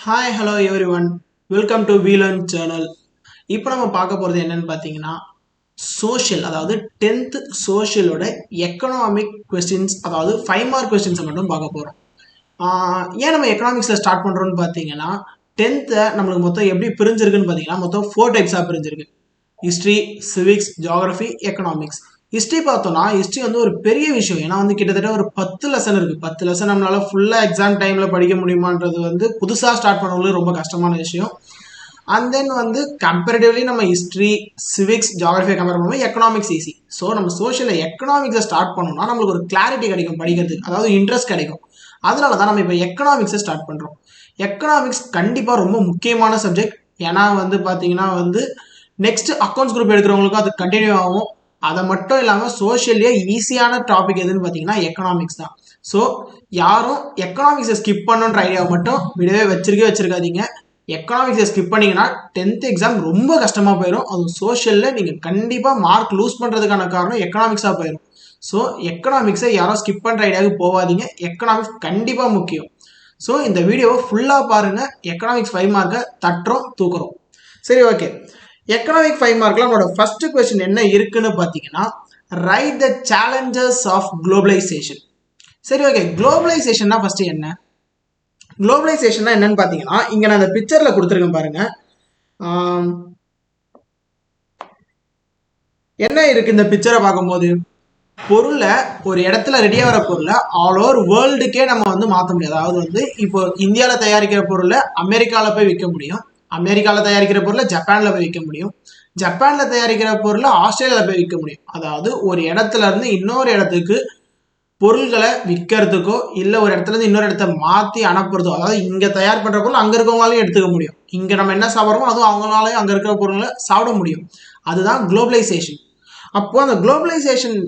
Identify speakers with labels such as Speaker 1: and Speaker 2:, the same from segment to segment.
Speaker 1: Hi hello everyone, welcome to We Learn channel. இப்போ நம்ம பார்க்க போகிறது என்னன்னு பார்த்தீங்கன்னா சோஷியல், அதாவது 10th சோஷியலோட எக்கனாமிக் கொஸ்டின்ஸ், அதாவது 5 மார்க் கொஸ்டின்ஸை மட்டும் பார்க்க போகிறோம். ஏன் நம்ம எக்கனாமிக்ஸில் ஸ்டார்ட் பண்ணுறோன்னு பார்த்தீங்கன்னா 10th நம்மளுக்கு மொத்தம் எப்படி பிரிஞ்சிருக்குன்னு பார்த்தீங்கன்னா மொத்தம் 4 டைப்ஸாக பிரிஞ்சிருக்கு: history, civics, geography, economics. History பார்த்தோம்னா ஹிஸ்ட்ரி வந்து ஒரு பெரிய விஷயம். ஏன்னா வந்து கிட்டத்தட்ட ஒரு 10 லெசன் இருக்குது. 10 லெசன் நம்மளால ஃபுல்லாக எக்ஸாம் டைமில் படிக்க முடியுமான்றது வந்து புதுசாக ஸ்டார்ட் பண்ணவங்களுக்கு ரொம்ப கஷ்டமான விஷயம். அண்ட் தென் வந்து கம்பேரிட்டிவ்லி நம்ம ஹிஸ்ட்ரி, சிவிக்ஸ், ஜியாகிரஃபியை கம்பேர் பண்ணும்போது எக்கனாமிக்ஸ் ஈஸி. ஸோ நம்ம சோஷியலில் எக்கனாமிக்ஸை ஸ்டார்ட் பண்ணோம்னா நம்மளுக்கு ஒரு கிளாரிட்டி கிடைக்கும் படிக்கிறதுக்கு, அதாவது இன்ட்ரெஸ்ட் கிடைக்கும். அதனால தான் நம்ம இப்போ எக்கனாமிக்ஸை ஸ்டார்ட் பண்ணுறோம். எக்கனாமிக்ஸ் கண்டிப்பாக ரொம்ப முக்கியமான சப்ஜெக்ட். ஏன்னா வந்து பார்த்தீங்கன்னா வந்து நெக்ஸ்ட் அக்கௌண்ட்ஸ் குரூப் எடுக்கிறவங்களுக்கும் அது கண்டினியூ ஆகும். அதை மட்டும் இல்லாமல் சோஷியல்லே ஈஸியான டாபிக் எதுன்னு பார்த்தீங்கன்னா எக்கனாமிக்ஸ் தான். ஸோ யாரும் எக்கனாமிக்ஸை ஸ்கிப் பண்ணுன்ற ஐடியாவை மட்டும் விடவே வச்சிருக்காதீங்க. எக்கனாமிக்ஸை ஸ்கிப் பண்ணிங்கன்னா 10th எக்ஸாம் ரொம்ப கஷ்டமாக போயிடும். அதுவும் சோஷியலில் நீங்கள் கண்டிப்பாக மார்க் லூஸ் பண்ணுறதுக்கான காரணம் எக்கனாமிக்ஸாக போயிடும். ஸோ எக்கனாமிக்ஸை யாரும் ஸ்கிப் பண்ணுற ஐடியாவுக்கு போகாதீங்க. எக்கனாமிக்ஸ் கண்டிப்பாக முக்கியம். ஸோ இந்த வீடியோவை ஃபுல்லாக பாருங்கள். எக்கனாமிக்ஸ் 5 மார்க்கை தூக்குறோம். சரி, ஓகே. எக்கனாமிக் 5 மார்க்ல நம்மளோட ஃபர்ஸ்ட் கொஸ்டின் என்ன இருக்குன்னு பார்த்தீங்கன்னா, right the challenges of globalization. சரி, ஓகே. குளோபலைசேஷன்னா ஃபர்ஸ்ட் என்ன? குளோபலைசேஷன்னா என்னன்னு பார்த்தீங்கன்னா, இங்க நான் இந்த பிக்சர்ல கொடுத்துருக்கேன் பாருங்க. என்ன இருக்கு இந்த பிக்சரை பார்க்கும்போது? பொருளை ஒரு இடத்துல ரெடியாக வர பொருளை ஆல் ஓவர் வேர்ல்டுக்கே நம்ம வந்து மாற்ற முடியாது. அதாவது வந்து இப்போ இந்தியாவில் தயாரிக்கிற பொருளை அமெரிக்காவில் போய் விற்க முடியும், அமெரிக்காவில் தயாரிக்கிற பொருளை ஜப்பானில் போய் விற்க முடியும், ஜப்பானில் தயாரிக்கிற பொருளை ஆஸ்திரேலியாவில் போய் விற்க முடியும். அதாவது ஒரு இடத்துல இருந்து இன்னொரு இடத்துக்கு பொருள்களை விற்கிறதுக்கோ இல்லை ஒரு இடத்துல இருந்து இன்னொரு இடத்த மாற்றி அனுப்புறதோ, அதாவது இங்கே தயார் பண்ணுற பொருள் அங்கே இருக்கவங்களாலையும் எடுத்துக்க முடியும். இங்கே நம்ம என்ன சாப்பிட்றோமோ அதுவும் அவங்களாலையும் அங்கே இருக்கிற பொருளை சாப்பிட முடியும். அதுதான் குளோபலைசேஷன். அப்போ அந்த குளோபலைசேஷன்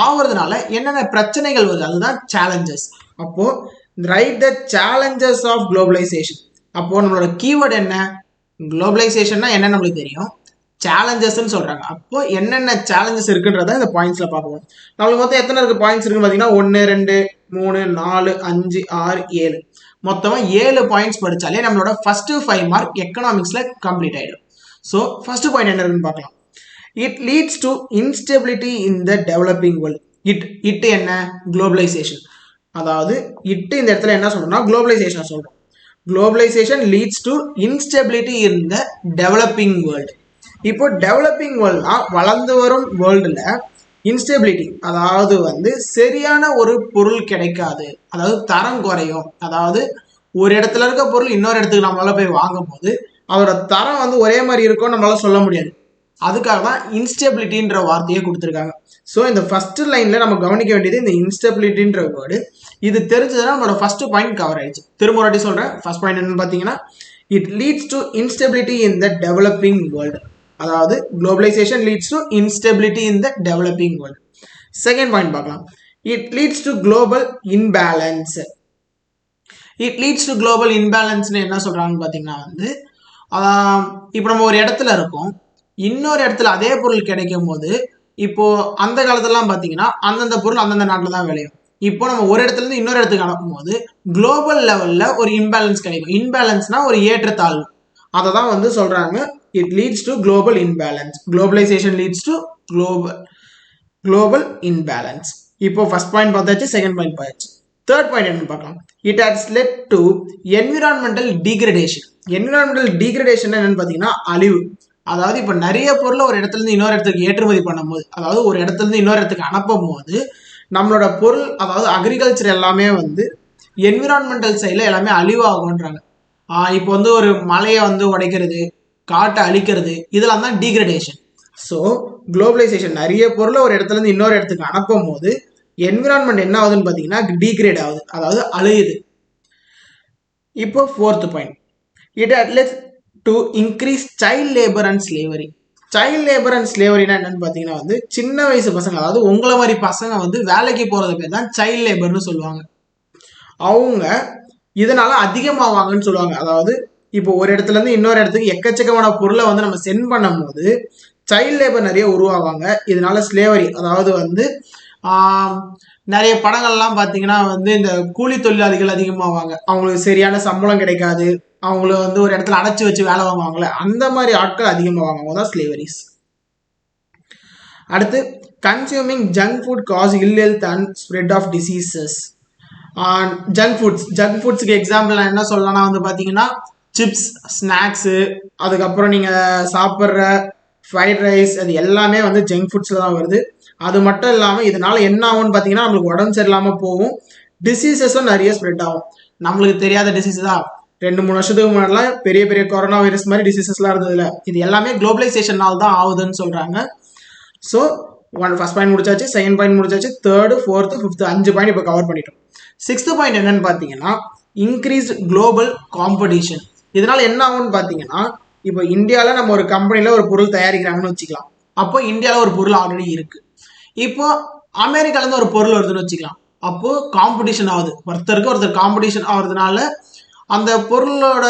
Speaker 1: ஆகுறதுனால என்னென்ன பிரச்சனைகள் வருது, அதுதான் சேலஞ்சஸ். அப்போ right the challenges of globalization. அப்போ நம்மளோட கீவேர்டு என்ன? குளோபலைசேஷன்னா என்ன நம்மளுக்கு தெரியும், சேலஞ்சஸ்ன்னு சொல்றாங்க. அப்போ என்னென்ன சேலஞ்சஸ் இருக்குன்றத இந்த பாயிண்ட்ஸ்ல பார்ப்போம். நம்மளுக்கு மொத்தம் எத்தனை இருக்கு பாயிண்ட்ஸ் இருக்குன்னு பார்த்தீங்கன்னா 1 2 3 4 5 6 7 மொத்தமாக 7 பாயிண்ட்ஸ் படிச்சாலே நம்மளோட ஃபர்ஸ்ட் 5 மார்க் எக்கனாமிக்ஸ்ல கம்ப்ளீட் ஆயிடும். ஸோ ஃபர்ஸ்ட் பாயிண்ட் என்ன இருக்குன்னு பார்க்கலாம். It leads to instability in the developing world. It என்ன? குளோபலைசேஷன். அதாவது இட் இந்த இடத்துல என்ன சொல்றோம்னா குளோபலைசேஷன் சொல்றோம். Globalization leads to instability in the developing world. இப்போ டெவலப்பிங் வேர்ல்ட்னா வளர்ந்து வரும் வேர்ல்டுல இன்ஸ்டெபிலிட்டி, அதாவது வந்து சரியான ஒரு பொருள் கிடைக்காது, அதாவது தரம் குறையும். அதாவது ஒரு இடத்துல இருக்க பொருள் இன்னொரு இடத்துக்கு நம்மளால போய் வாங்கும் போது அதோட தரம் வந்து ஒரே மாதிரி இருக்கும் நம்மளால சொல்ல முடியாது. அதுக்காக தான் இன்ஸ்டெபிலிட்டின்ற வார்த்தையை கொடுத்துருக்காங்க. ஸோ இந்த ஃபர்ஸ்ட் லைன்ல நம்ம கவனிக்க வேண்டியது இந்த இன்ஸ்டெபிலிட்டின்ற வேர்டு. இது தெரிஞ்சதுன்னா நம்மளோட ஃபர்ஸ்ட் பாயிண்ட் கவர் ஆயிடுச்சு. திரும்ப ஒரு வாட்டி சொல்றேன். ஃபர்ஸ்ட் பாயிண்ட் என்னன்னு பார்த்தீங்கன்னா, it leads to instability in the developing world. அதாவது globalisation leads to instability in the developing world. Second point பார்க்கலாம். It leads to global imbalance. It leads to global இன்பேலன்ஸ்னு என்ன சொல்றாங்கன்னு பார்த்தீங்கன்னா வந்து இப்போ நம்ம ஒரு இடத்துல இருக்கோம், இன்னொரு இடத்துல அதே பொருள் கிடைக்கும் போது இப்போ அந்த காலத்துலலாம் பார்த்தீங்கன்னா அந்தந்த பொருள் அந்தந்த நாட்டில் தான் விளையும். இப்போ நம்ம ஒரு இடத்துல இருந்து இன்னொரு இடத்துக்கு அனுப்பும் போது குளோபல் லெவல்ல ஒரு இன்பேலன்ஸ் கிடைக்கும். இன்பேலன்ஸ்னா ஒரு ஏற்றத்தாழ்வு. அதை தான் வந்து சொல்றாங்க it leads to global imbalance. Globalization leads to global imbalance. இப்போ ஃபர்ஸ்ட் பாயிண்ட் பார்த்தாச்சு, செகண்ட் பாயிண்ட் பார்த்தாச்சு. தேர்ட் பாயிண்ட் என்னன்னு பார்க்கலாம். It has led to environmental degradation. Environmental degradation என்னன்னு பார்த்தீங்கன்னா அழிவு. அதாவது இப்போ நிறைய பொருளை ஒரு இடத்துல இருந்து இன்னொரு இடத்துக்கு ஏற்றுமதி பண்ணும்போது, அதாவது ஒரு இடத்துல இருந்து இன்னொரு இடத்துக்கு அனுப்பும் போது நம்மளோட பொருள், அதாவது அக்ரிகல்ச்சர் எல்லாமே வந்து என்விரான்மெண்டல் சைடில் எல்லாமே அழிவாகுன்றாங்க. இப்போ வந்து ஒரு மலையை வந்து உடைக்கிறது, காட்டை அழிக்கிறது, இதெல்லாம் தான் டீக்ரடேஷன். ஸோ குளோபலைசேஷன் நிறைய பொருளை ஒரு இடத்துல இருந்து இன்னொரு இடத்துக்கு அனுப்பும் போது என்விரான்மெண்ட் என்ன ஆகுதுன்னு பார்த்தீங்கன்னா டிகிரேட் ஆகுது, அதாவது அழியுது. இப்போ fourth point, it outlet to increase child labour and slavery. Child labour and ஸ்லேவரினா என்னன்னு பார்த்தீங்கன்னா வந்து சின்ன வயசு பசங்க, அதாவது உங்களை மாதிரி பசங்க வந்து வேலைக்கு போறது பேர் தான் சைல்ட் லேபர்னு சொல்லுவாங்க. அவங்க இதனால அதிகமாவாங்கன்னு சொல்லுவாங்க. அதாவது இப்போ ஒரு இடத்துல இருந்து இன்னொரு இடத்துக்கு எக்கச்சக்கமான பொருளை வந்து நம்ம சென்ட் பண்ணும் போது சைல்ட் லேபர் நிறைய உருவாவாங்க. இதனால ஸ்லேவரி, அதாவது வந்து நிறைய படங்கள்லாம் பார்த்தீங்கன்னா வந்து இந்த கூலி தொழிலாளிகள் அதிகமாவாங்க, அவங்களுக்கு சரியான சம்பளம் கிடைக்காது, அவங்கள வந்து ஒரு இடத்துல அடைச்சி வச்சு வேலை வாங்குவாங்களே அந்த மாதிரி ஆட்கள் அதிகமாக வாங்குவாங்க தான் ஸ்லேவரிஸ். அடுத்து consuming junk food causes ill health and spread of diseases. Junk ஃபுட்ஸ்க்கு எக்ஸாம்பிள் நான் என்ன சொல்லலாம்னா வந்து பார்த்தீங்கன்னா சிப்ஸ், ஸ்நாக்ஸு, அதுக்கப்புறம் நீங்கள் சாப்பிட்ற ஃப்ரைட் ரைஸ், அது எல்லாமே வந்து ஜங்க் ஃபுட்ஸில் தான் வருது. அது மட்டும் இல்லாமல் இதனால் என்ன ஆகும்னு பார்த்தீங்கன்னா நம்மளுக்கு உடம்பு சரியில்லாமல் போகும், டிசீசஸும் நிறைய ஸ்ப்ரெட் ஆகும். நம்மளுக்கு தெரியாத டிசீஸ் தான் 2-3 வருஷத்துக்கு முன்னாடிலாம் பெரிய பெரிய கொரோனா வைரஸ் மாதிரி டிசீசஸ்லாம் இருந்ததில்ல. இது எல்லாமே குளோபலைசேஷனால் தான் ஆகுதுன்னு சொல்கிறாங்க. ஸோ ஃபர்ஸ்ட் பாயிண்ட் முடிச்சாச்சு, செகண்ட் பாயிண்ட் முடிச்சாச்சு, தேர்டு, ஃபோர்த்து, ஃபிஃப்த்து 5 பாயிண்ட் இப்போ கவர் பண்ணிட்டோம். 6th பாயிண்ட் என்னன்னு பார்த்தீங்கன்னா இன்க்ரீஸ்ட் குளோபல் காம்படிஷன். இதனால என்ன ஆகும்னு பார்த்தீங்கன்னா இப்போ இந்தியாவில் நம்ம ஒரு கம்பெனியில் ஒரு பொருள் தயாரிக்கிறாங்கன்னு வச்சுக்கலாம். அப்போ இந்தியாவில் ஒரு பொருள் ஆல்ரெடி இருக்கு. இப்போ அமெரிக்காலேருந்து ஒரு பொருள் வருதுன்னு வச்சுக்கலாம். அப்போ காம்படிஷன் ஆகுது, ஒருத்தருக்கு காம்படிஷன் ஆகுறதுனால அந்த பொருளோட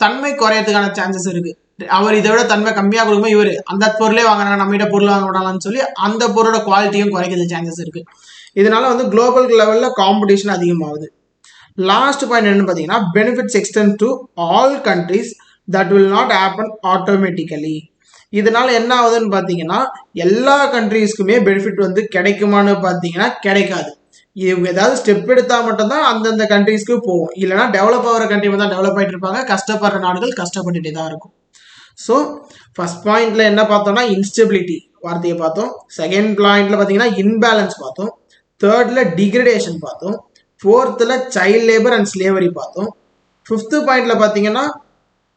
Speaker 1: தன்மை குறையறதுக்கான சான்சஸ் இருக்கு. அவர் இதை விட தன்மை கம்மியாக கொடுக்கும்போது இவர் அந்த பொருளே வாங்குறாங்க, நம்மகிட்ட பொருள் வாங்க விடலாம்னு சொல்லி அந்த பொருளோட குவாலிட்டியும் குறைக்கிறது சான்சஸ் இருக்கு. இதனால வந்து குளோபல் லெவலில் காம்படிஷன் அதிகமாகுது. லாஸ்ட் பாயிண்ட் என்னன்னு பார்த்தீங்கன்னா benefits extend to all countries that will not happen automatically. இதனால என்ன ஆகுதுன்னு பார்த்தீங்கன்னா எல்லா கண்ட்ரீஸ்க்குமே பெனிஃபிட் வந்து கிடைக்குமான்னு பார்த்தீங்கன்னா கிடைக்காது. இவங்க ஏதாவது ஸ்டெப் எடுத்தால் மட்டும்தான் அந்தந்த கண்ட்ரீஸ்க்கு போகும். இல்லைனா டெவலப் ஆகிற கண்ட்ரி தான் டெவலப் ஆகிட்டு இருப்பாங்க, கஷ்டப்படுற நாடுகள் கஷ்டப்பட்டுட்டே தான் இருக்கும். ஸோ ஃபர்ஸ்ட் பாயிண்ட்ல என்ன பார்த்தோம்னா இன்ஸ்டெபிலிட்டி வார்த்தையை பார்த்தோம். செகண்ட் பாயிண்ட்ல பார்த்தீங்கன்னா இன்பேலன்ஸ் பார்த்தோம். தேர்ட்ல டிகிரடேஷன் பார்த்தோம். ஃபோர்த்தில் சைல்ட் லேபர் அண்ட் ஸ்லேவரி பார்த்தோம். 5th பாயிண்ட்ல பார்த்தீங்கன்னா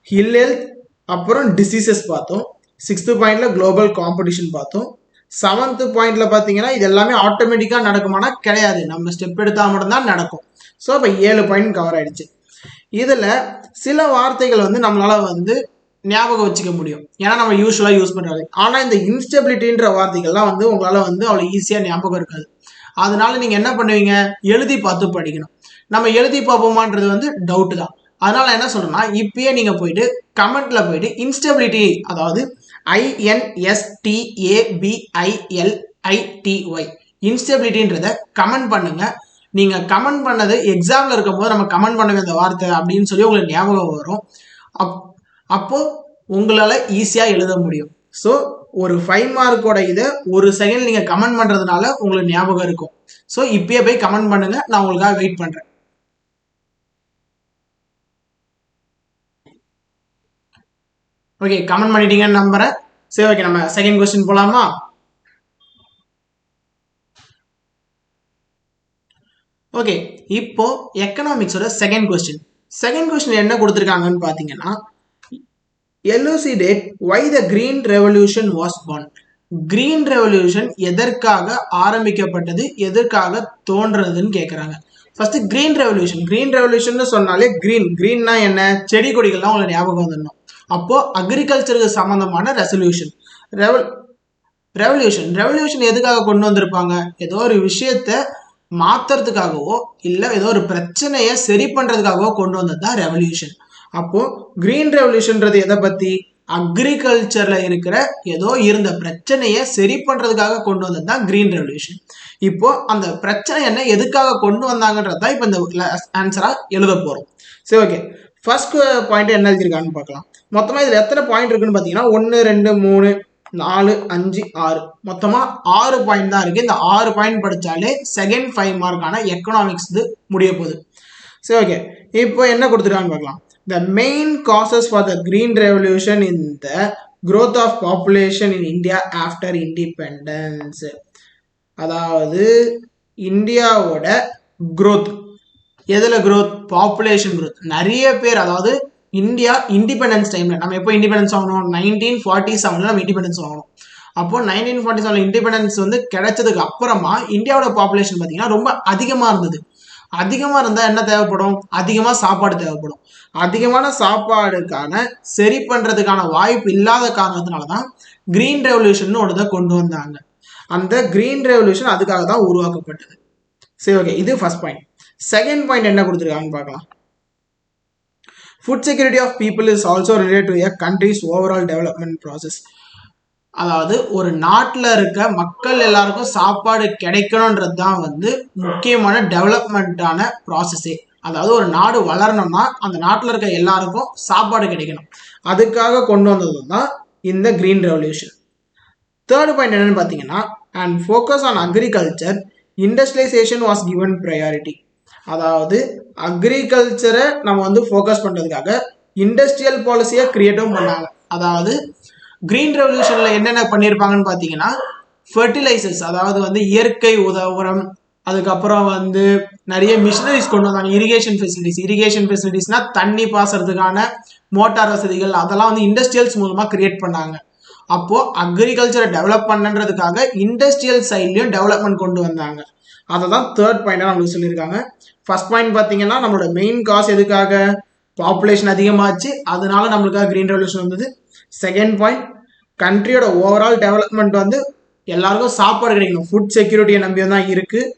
Speaker 1: இல் ஹெல்த் அப்புறம் டிசீசஸ் பார்த்தோம். 6th பாயிண்ட்ல குளோபல் காம்படிஷன் பார்த்தோம். 7th பாயிண்ட்ல பார்த்தீங்கன்னா இது எல்லாமே ஆட்டோமேட்டிக்காக நடக்குமானா கிடையாது, நம்ம ஸ்டெப் எடுத்தால் மட்டும்தான் நடக்கும். ஸோ இப்போ 7 பாயிண்ட் கவர் ஆயிடுச்சு. இதில் சில வார்த்தைகள் வந்து நம்மளால வந்து ஞாபகம் வச்சுக்க முடியும், ஏன்னா நம்ம யூஸ்வலாக யூஸ் பண்ணுறது. ஆனால் இந்த இன்ஸ்டெபிலிட்டின்ற வார்த்தைகள்லாம் வந்து உங்களால் வந்து அவ்வளோ ஈஸியாக ஞாபகம் இருக்காது. அதனால நீங்கள் என்ன பண்ணுவீங்க, எழுதி பார்த்து படிக்கணும். நம்ம எழுதி பார்ப்போமான்றது வந்து டவுட்டு தான். அதனால என்ன சொல்றேன்னா இப்பயே நீங்கள் போயிட்டு கமெண்ட்ல போயிட்டு இன்ஸ்டெபிலிட்டி, அதாவது INSTABILITY இன்ஸ்டெபிலிட்டின்றத கமெண்ட் பண்ணுங்க. நீங்க கமெண்ட் பண்ணது எக்ஸாம்ல இருக்கும் போது நம்ம கமெண்ட் பண்ணவே அந்த வார்த்தை அப்படின்னு சொல்லி உங்களுக்கு ஞாபகம் வரும். அப்போ உங்களால ஈஸியா எழுத முடியும். ஸோ ஒரு 5 மார்க்கோட இதை 1 செகண்ட் நீங்க கமெண்ட் பண்றதுனால உங்களுக்கு ஞாபகம் இருக்கும். ஸோ இப்பயே போய் கமெண்ட் பண்ணுங்க, நான் உங்களுக்காக வெயிட் பண்றேன். ஓகே, கமெண்ட் பண்ணிட்டீங்கன்னு நம்புறேன். சரி, ஓகே, நம்ம செகண்ட் கொஸ்டின் போலாமா? ஓகே, இப்போ எக்கனாமிக்ஸோட செகண்ட் கொஸ்டின் என்ன கொடுத்துருக்காங்கன்னு பார்த்தீங்கன்னா elucidate why the green revolution was born. Green revolution எதற்காக ஆரம்பிக்கப்பட்டது, எதற்காக தோன்றதுன்னு கேட்குறாங்க. ஃபர்ஸ்ட் கிரீன் ரெவல்யூஷன் சொன்னாலே கிரீன்னா என்ன, செடி கொடிகள்லாம் உங்களுக்கு ஞாபகம் வந்துடணும். அப்போ அக்ரிகல்ச்சருக்கு சம்பந்தமான ரெவல்யூஷன் எதுக்காக கொண்டு வந்திருப்பாங்க, ஏதோ ஒரு விஷயத்த மாத்துறதுக்காகவோ இல்லை ஏதோ ஒரு பிரச்சனையை சரி பண்றதுக்காகவோ கொண்டு வந்தது தான் ரெவல்யூஷன். அப்போ கிரீன் ரெவல்யூஷன்றது எதை பத்தி, அக்ரிகல்ச்சர்ல இருக்கிற ஏதோ இருந்த பிரச்சனையை சரி பண்றதுக்காக கொண்டு வந்தது தான் கிரீன் ரெவல்யூஷன். இப்போ அந்த பிரச்சனை என்ன, எதுக்காக கொண்டு வந்தாங்கன்றதா இப்போ இந்த ஆன்சரா எழுத போறோம். சரி, ஓகே, ஃபர்ஸ்ட் பாயிண்ட் என்ன எழுதிருக்கான்னு பார்க்கலாம். மொத்தமா இதுல எத்தனை பாயிண்ட் இருக்குன்னு பாத்தீங்கன்னா 1 2 3 4 5 6 மொத்தமா 6 பாயிண்ட் தான் இருக்கு. இந்த 6 பாயிண்ட் படிச்சாலே செகண்ட் 5 மார்க்கான எக்கனாமிக்ஸ் முடிய போகுது. சரி, ஓகே, இப்போ என்ன கொடுத்துருக்கான்னு பார்க்கலாம். The main causes for the green revolution in the growth of population in India after independence. அதாவது இந்தியாவோட growth, எதுல growth, பாப்புலேஷன் growth. நிறைய பேர், அதாவது இந்தியா இண்டிபெண்டன்ஸ் டைம்ல, நம்ம எப்போ இண்டிபெண்டன்ஸ் வாங்கணும், 1947 நம்ம இண்டிபெண்டன்ஸ் வாங்கணும். அப்போ 1947 இண்டிபெண்டன்ஸ் கிடைச்சதுக்கு அப்புறமா இந்தியாவோட பாப்புலேஷன் பார்த்தீங்கன்னா ரொம்ப அதிகமா இருந்தது. அதிகமா இருந்தா என்ன தேவைப்படும், அதிகமா சாப்பாடு தேவைப்படும். அதிகமான சாப்பாடுக்கான சரி பண்றதுக்கான வாய்ப்பு இல்லாத காரணத்தினாலதான் கிரீன் ரெவல்யூஷன் ஒன்று கொண்டு வந்தாங்க. அந்த கிரீன் ரெவல்யூஷன் அதுக்காக தான் உருவாக்கப்பட்டது. சரி, ஓகே, இது ஃபர்ஸ்ட் பாயிண்ட். செகண்ட் பாயிண்ட் என்ன கொடுத்துருக்காங்கன்னு பார்க்கலாம். Food security of people is also related to a country's overall development process. அதாவது ஒரு நாட்டில் இருக்க மக்கள் எல்லாருக்கும் சாப்பாடு கிடைக்கணுன்றது தான் முக்கியமான டெவலப்மெண்ட்டான ப்ராசஸே. அதாவது ஒரு நாடு வளரணும்னா அந்த நாட்டில் இருக்க எல்லாருக்கும் சாப்பாடு கிடைக்கணும், அதுக்காக கொண்டு வந்தது தான் இந்த கிரீன் ரெவல்யூஷன். தேர்ட் பாயிண்ட் என்னன்னு பார்த்தீங்கன்னா, and focus on agriculture industrialisation was given priority. அதாவது அக்ரிகல்ச்சரை நம்ம வந்து ஃபோக்கஸ் பண்ணுறதுக்காக இண்டஸ்ட்ரியல் பாலிசியை கிரியேட்டும் பண்ணாங்க. அதாவது கிரீன் ரெவல்யூஷனில் என்னென்ன பண்ணியிருப்பாங்கன்னு பார்த்தீங்கன்னா, ஃபெர்டிலைசர்ஸ், அதாவது வந்து இயற்கை உரம், அதுக்கப்புறம் வந்து நிறைய மிஷினரிஸ் கொண்டு வந்தாங்க. இரிகேஷன் ஃபெசிலிட்டிஸ்னா தண்ணி பாசறதுக்கான மோட்டார் வசதிகள், அதெல்லாம் வந்து இண்டஸ்ட்ரியல்ஸ் மூலமாக கிரியேட் பண்ணாங்க. அப்போது அக்ரிகல்ச்சரை டெவலப் பண்ணுன்றதுக்காக இண்டஸ்ட்ரியல் சைட்லையும் டெவலப்மெண்ட் கொண்டு வந்தாங்க. அதை தான் தேர்ட் பாயிண்டாக நம்மளுக்கு சொல்லியிருக்காங்க. ஃபர்ஸ்ட் பாயிண்ட் பார்த்தீங்கன்னா, நம்மளோட மெயின் காஸ் எதுக்காக, பாப்புலேஷன் அதிகமாச்சு, அதனால நம்மளுக்காக கிரீன் ரெவல்யூஷன் வந்தது. செகண்ட் பாயிண்ட், கண்ட்ரியோட ஓவரால் டெவலப்மெண்ட் வந்து எல்லாருக்கும் சாப்பாடு கிடைக்கணும், ஃபுட் செக்யூரிட்டியை நம்பியும் தான் இருக்குது.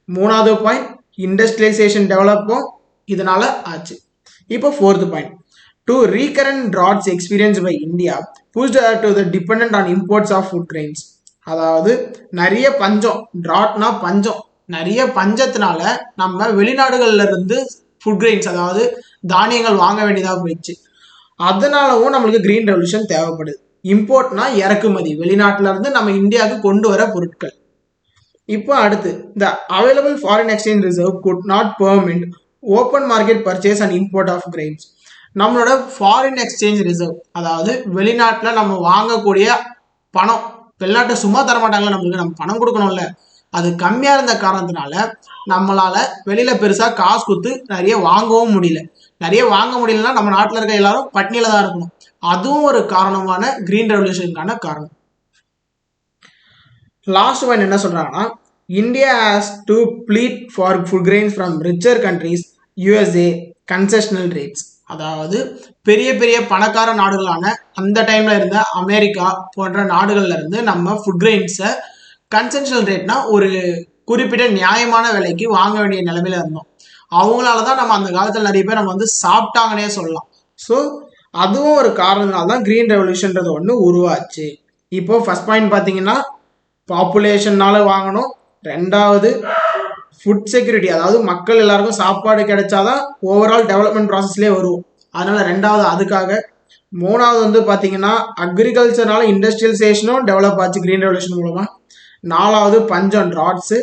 Speaker 1: மூணாவது பாயிண்ட், இண்டஸ்ட்ரியலைசேஷன் டெவலப்பும் இதனால ஆச்சு. இப்போ fourth point, to recurrent droughts experience by India pushed to the depend on imports of food grains. அதாவது நிறைய பஞ்சம், ட்ராட்னா பஞ்சம், நிறைய பஞ்சத்தினால நம்ம வெளிநாடுகள்ல இருந்து ஃபுட் கிரெயின்ஸ், அதாவது தானியங்கள் வாங்க வேண்டியதாக போயிடுச்சு. அதனாலவும் நம்மளுக்கு கிரீன் ரெவல்யூஷன் தேவைப்படுது. இம்போர்ட்னா இறக்குமதி, வெளிநாட்டுல இருந்து நம்ம இந்தியாவுக்கு கொண்டு வர பொருட்கள். இப்போ அடுத்து, the available foreign exchange reserve could not permit open market purchase and import of grains. நம்மளோட ஃபாரின் எக்ஸ்சேஞ்ச் ரிசர்வ், அதாவது வெளிநாட்டில் நம்ம வாங்கக்கூடிய பணம், வெளிநாட்டை சும்மா தர மாட்டாங்களா நம்மளுக்கு, நம்ம பணம் கொடுக்கணும்ல, அது கம்மியாக இருந்த காரணத்தினால நம்மளால வெளியில பெருசாக காசு கொடுத்து நிறைய வாங்கவும் முடியல. நிறைய வாங்க முடியலன்னா நம்ம நாட்டில் இருக்க எல்லாரும் பட்னியில தான் இருக்கணும். அதுவும் ஒரு காரணமான கிரீன் ரெவல்யூஷனுக்கான காரணம். லாஸ்ட் பாயிண்ட் என்ன சொல்றாங்கன்னா, India has to plead for food grains from richer countries, U S A concessional rates. அதாவது பெரிய பெரிய பணக்கார நாடுகளான அந்த டைம்ல இருந்த அமெரிக்கா போன்ற நாடுகள்ல இருந்து நம்ம ஃபுட் கிரெயின்ஸை கன்செஷனல் ரேட்னா ஒரு குறிப்பிட்ட நியாயமான விலைக்கு வாங்க வேண்டிய நிலைமையில இருந்தோம். அவங்களால தான் நம்ம அந்த காலத்தில் நிறைய பேர் நம்ம வந்து சாப்பிட்டாங்கன்னே சொல்லலாம். ஸோ அதுவும் ஒரு காரணத்தினால தான் கிரீன் ரெவல்யூஷன்றது ஒன்று உருவாச்சு. இப்போ ஃபர்ஸ்ட் பாயிண்ட் பார்த்தீங்கன்னா, பாப்புலேஷன்னால வாங்கணும். ரெண்டாவது ஃபுட் செக்யூரிட்டி, அதாவது மக்கள் எல்லாருக்கும் சாப்பாடு கிடைச்சாதான் ஓவரால் டெவலப்மெண்ட் ப்ராசஸ்லேயே வருவோம், அதனால ரெண்டாவது அதுக்காக. மூணாவது வந்து பார்த்தீங்கன்னா, அக்ரிகல்ச்சர்னால இண்டஸ்ட்ரியலைசேஷனும் டெவலப் ஆச்சு கிரீன் ரெவல்யூஷன் மூலமாக. நாலாவது பஞ்சம், ட்ராட்ஸு.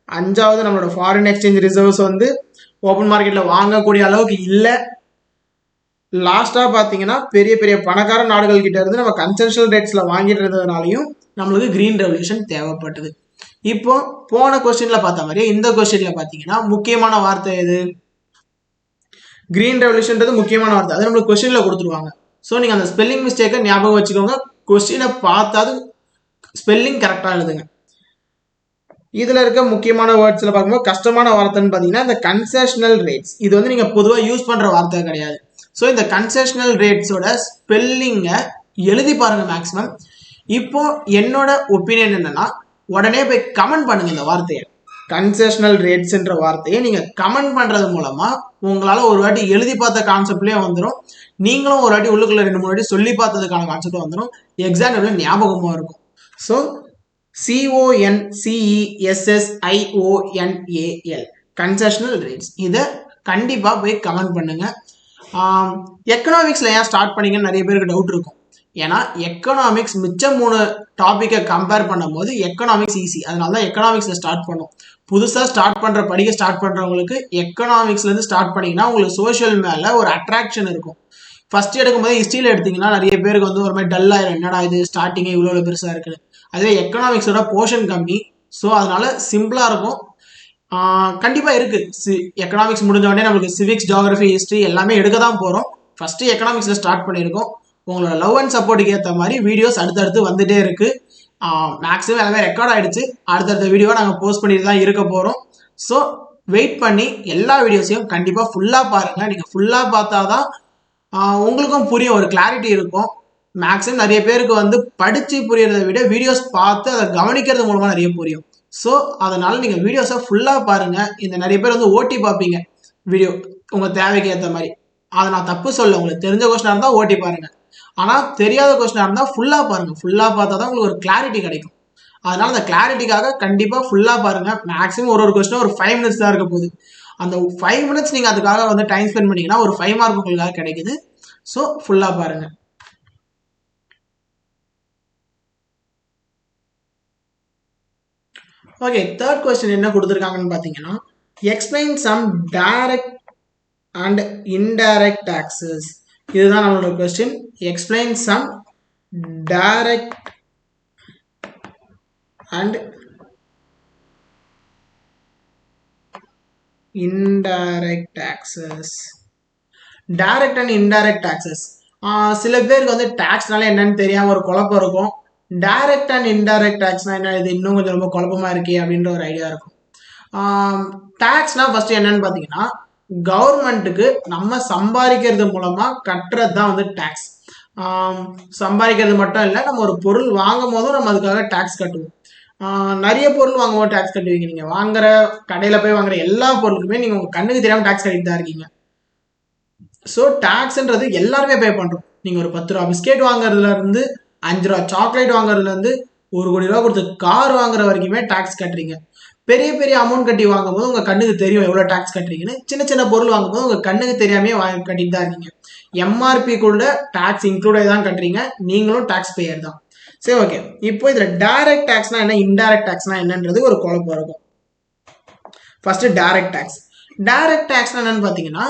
Speaker 1: அஞ்சாவது நம்மளோட ஃபாரின் எக்ஸ்சேஞ்ச் ரிசர்வ்ஸ் வந்து ஓப்பன் மார்க்கெட்டில் வாங்கக்கூடிய அளவுக்கு இல்லை. லாஸ்ட்டாக பார்த்தீங்கன்னா, பெரிய பெரிய பணக்கார நாடுகள் கிட்ட இருந்து நம்ம கன்செஷனல் ரேட்ஸில் வாங்கிட்டு இருந்ததுனாலையும் நம்மளுக்கு கிரீன் ரெவல்யூஷன் தேவைப்பட்டது. இப்போ போன கொஸ்டின்ல பார்த்த மாதிரியே இந்த கொஸ்டின்ல பார்த்தீங்கன்னா முக்கியமான வார்த்தை எது, கிரீன் ரெவல்யூஷன்றது முக்கியமான வார்த்தை, அது நம்மளுக்கு கொஸ்டின்ல கொடுத்துருவாங்க. ஸோ நீங்கள் அந்த ஸ்பெல்லிங் மிஸ்டேக்கை ஞாபகம் வச்சுக்கோங்க, கொஸ்டினை பார்த்தாது ஸ்பெல்லிங் கரெக்டாக எழுதுங்க. இதில் இருக்க முக்கியமான வேர்ட்ஸில் பார்க்கும்போது கஷ்டமான வார்த்தைன்னு பார்த்தீங்கன்னா இந்த கன்செஷனல் ரேட்ஸ். இது வந்து நீங்கள் பொதுவாக யூஸ் பண்ணுற வார்த்தை கிடையாது. ஸோ இந்த கன்செஷனல் ரேட்ஸோட ஸ்பெல்லிங்கை எழுதி பாருங்க மேக்ஸிமம். இப்போ என்னோட ஒப்பீனியன் என்னன்னா, உடனே போய் கமெண்ட் பண்ணுங்க இந்த வார்த்தையை, கன்செஷனல் ரேட்ஸ்ன்ற வார்த்தையை நீங்கள் கமெண்ட் பண்ணுறது மூலமாக உங்களால் ஒரு வாட்டி எழுதி பார்த்த கான்செப்ட்லேயே வந்துடும், நீங்களும் ஒரு வாட்டி உள்ளுக்குள்ள 2-3 வாட்டி சொல்லி பார்த்ததுக்கான கான்செப்டும் வந்துடும், எக்ஸாம்பிள் ஞாபகமாக இருக்கும். ஸோ CONCESSIONAL கன்செஷனல் ரேட்ஸ், இதை கண்டிப்பாக போய் கமெண்ட் பண்ணுங்க. எக்கனாமிக்ஸில் ஏன் ஸ்டார்ட் பண்ணீங்கன்னு நிறைய பேருக்கு டவுட் இருக்கும். ஏன்னா எக்கனாமிக்ஸ் மிச்சம் 3 டாப்பிக்கை கம்பேர் பண்ணும்போது எக்கனாமிக்ஸ் ஈஸி, அதனால தான் எக்கனாமிக்ஸில் ஸ்டார்ட் பண்ணோம். புதுசாக படிக்க ஸ்டார்ட் பண்ணுறவங்களுக்கு எக்கனாமிக்ஸ்லேருந்து ஸ்டார்ட் பண்ணிங்கன்னா உங்களுக்கு சோஷியல் மேலே ஒரு அட்ராக்ஷன் இருக்கும். ஃபர்ஸ்ட் எடுக்கும்போது ஹிஸ்ட்ரியில் எடுத்திங்கன்னா நிறைய பேருக்கு வந்து ஒரு மாதிரி டல்லாயிரும், என்னடா இது ஸ்டார்டிங்கே இவ்வளோ பெருசாக இருக்குன்னு. அதுவே எக்கனாமிக்ஸோட போர்ஷன் கம்மி, ஸோ அதனால சிம்பிளாக இருக்கும். கண்டிப்பாக இருக்குது, எக்கனாமிக்ஸ் முடிஞ்ச உடனே நம்மளுக்கு சிவிக்ஸ், ஜியாகிரஃபி, ஹிஸ்ட்ரி எல்லாமே எடுக்க தான் போகிறோம். ஃபஸ்ட்டு எக்கனாமிக்ஸில் ஸ்டார்ட் பண்ணியிருக்கோம். உங்களோட லவ் அண்ட் சப்போர்ட்டுக்கு ஏற்ற மாதிரி வீடியோஸ் அடுத்தடுத்து வந்துகிட்டே இருக்குது. மேக்ஸிமம் எல்லாமே ரெக்கார்ட் ஆகிடுச்சு, அடுத்தடுத்த வீடியோவை நாங்கள் போஸ்ட் பண்ணிட்டு தான் இருக்க போகிறோம். ஸோ வெயிட் பண்ணி எல்லா வீடியோஸையும் கண்டிப்பாக ஃபுல்லாக பாருங்கள். நீங்கள் ஃபுல்லாக பார்த்தா தான் உங்களுக்கும் புரியும், ஒரு கிளாரிட்டி இருக்கும். மேக்ஸிமம் நிறைய பேருக்கு வந்து படித்து புரியறதை விட வீடியோஸ் பார்த்து அதை கவனிக்கிறது மூலமாக நிறைய புரியும். ஸோ அதனால் நீங்கள் வீடியோஸை ஃபுல்லாக பாருங்கள். இந்த நிறைய பேர் வந்து ஓட்டி பார்ப்பீங்க வீடியோ உங்கள் தேவைக்கு ஏற்ற மாதிரி, அதை நான் தப்பு சொல்ல, உங்களுக்கு தெரிஞ்ச கொஸ்டினாக இருந்தால் ஓட்டி பாருங்கள், ஆனால் தெரியாத கொஸ்டினாக இருந்தால் ஃபுல்லாக பாருங்கள். ஃபுல்லாக பார்த்தா தான் உங்களுக்கு ஒரு கிளாரிட்டி கிடைக்கும். அதனால் அந்த கிளாரிட்டிக்காக கண்டிப்பாக ஃபுல்லாக பாருங்கள். மேக்ஸிமம் ஒரு கொஸ்டினாக ஒரு 5 minutes தான் இருக்க போகுது. அந்த 5 minutes நீங்கள் அதுக்காக வந்து டைம் ஸ்பெண்ட் பண்ணிங்கன்னா ஒரு 5 மார்க் உங்களுக்காக கிடைக்குது. ஸோ ஃபுல்லாக பாருங்கள். ஓகே, தேர்ட் கொஸ்டின் என்ன கொடுத்துருக்காங்கன்னு பார்த்தீங்கன்னா, explain some direct and indirect taxes. இதுதான் நம்மளோட question. Explain some direct and indirect taxes. Direct and indirect taxes, சில பேருக்கு வந்து டாக்ஸ்னால என்னன்னு தெரியாமல் ஒரு குழப்பம் இருக்கும். டைரக்ட் அண்ட் இன்டைரக்ட் டாக்ஸ்னா என்ன, இது இன்னும் கொஞ்சம் ரொம்ப குழப்பமா இருக்கே அப்படின்ற ஒரு ஐடியா இருக்கும். டாக்ஸ்னா ஃபர்ஸ்ட் என்னன்னு பார்த்தீங்கன்னா, கவர்மெண்ட்டுக்கு நம்ம சம்பாதிக்கிறது மூலமா கட்டுறது தான் வந்து டாக்ஸ். சம்பாதிக்கிறது மட்டும் இல்லை, நம்ம ஒரு பொருள் வாங்கும் போதும் நம்ம அதுக்காக டாக்ஸ் கட்டுவோம். நிறைய பொருள் வாங்கும் போது டாக்ஸ் கட்டுவீங்க. நீங்க வாங்குற கடையில போய் வாங்குற எல்லா பொருளுக்குமே நீங்க உங்க கண்ணுக்கு தெரியாம டாக்ஸ் கட்டிட்டு தான் இருக்கீங்க. ஸோ டாக்ஸ்ன்றது எல்லாருமே பே பண்றோம். நீங்க ஒரு 10 ரூபா பிஸ்கெட் வாங்குறதுல இருந்து 5 ரூபா சாக்லேட் வாங்குறதுல இருந்து 1 கோடி ரூபா கொடுத்து கார் வாங்குற வரைக்குமே டாக்ஸ் கட்டுறீங்க. பெரிய பெரிய அமௌண்ட் கட்டி வாங்கும் போது உங்க கண்ணுக்கு தெரியும் எவ்வளவு டாக்ஸ் கட்டுறீங்கன்னு. சின்ன சின்ன பொருள் வாங்கும் போது உங்க கண்ணுக்கு தெரியாமே கட்டிட்டு தான் இருக்கீங்க. எம்ஆர்பிக்குள்ள டாக்ஸ் இன்க்ளூட் தான் கட்டுறீங்க. நீங்களும் டாக்ஸ் பேயர் தான். சரி, ஓகே. இப்போ இதுல டைரக்ட் டாக்ஸ்னா என்ன, இன்டைரக்ட் டாக்ஸ்னா என்னன்றது ஒரு குழப்பம் இருக்கும். First direct tax. டைரக்ட் டாக்ஸ்னா என்னன்னு பாத்தீங்கன்னா,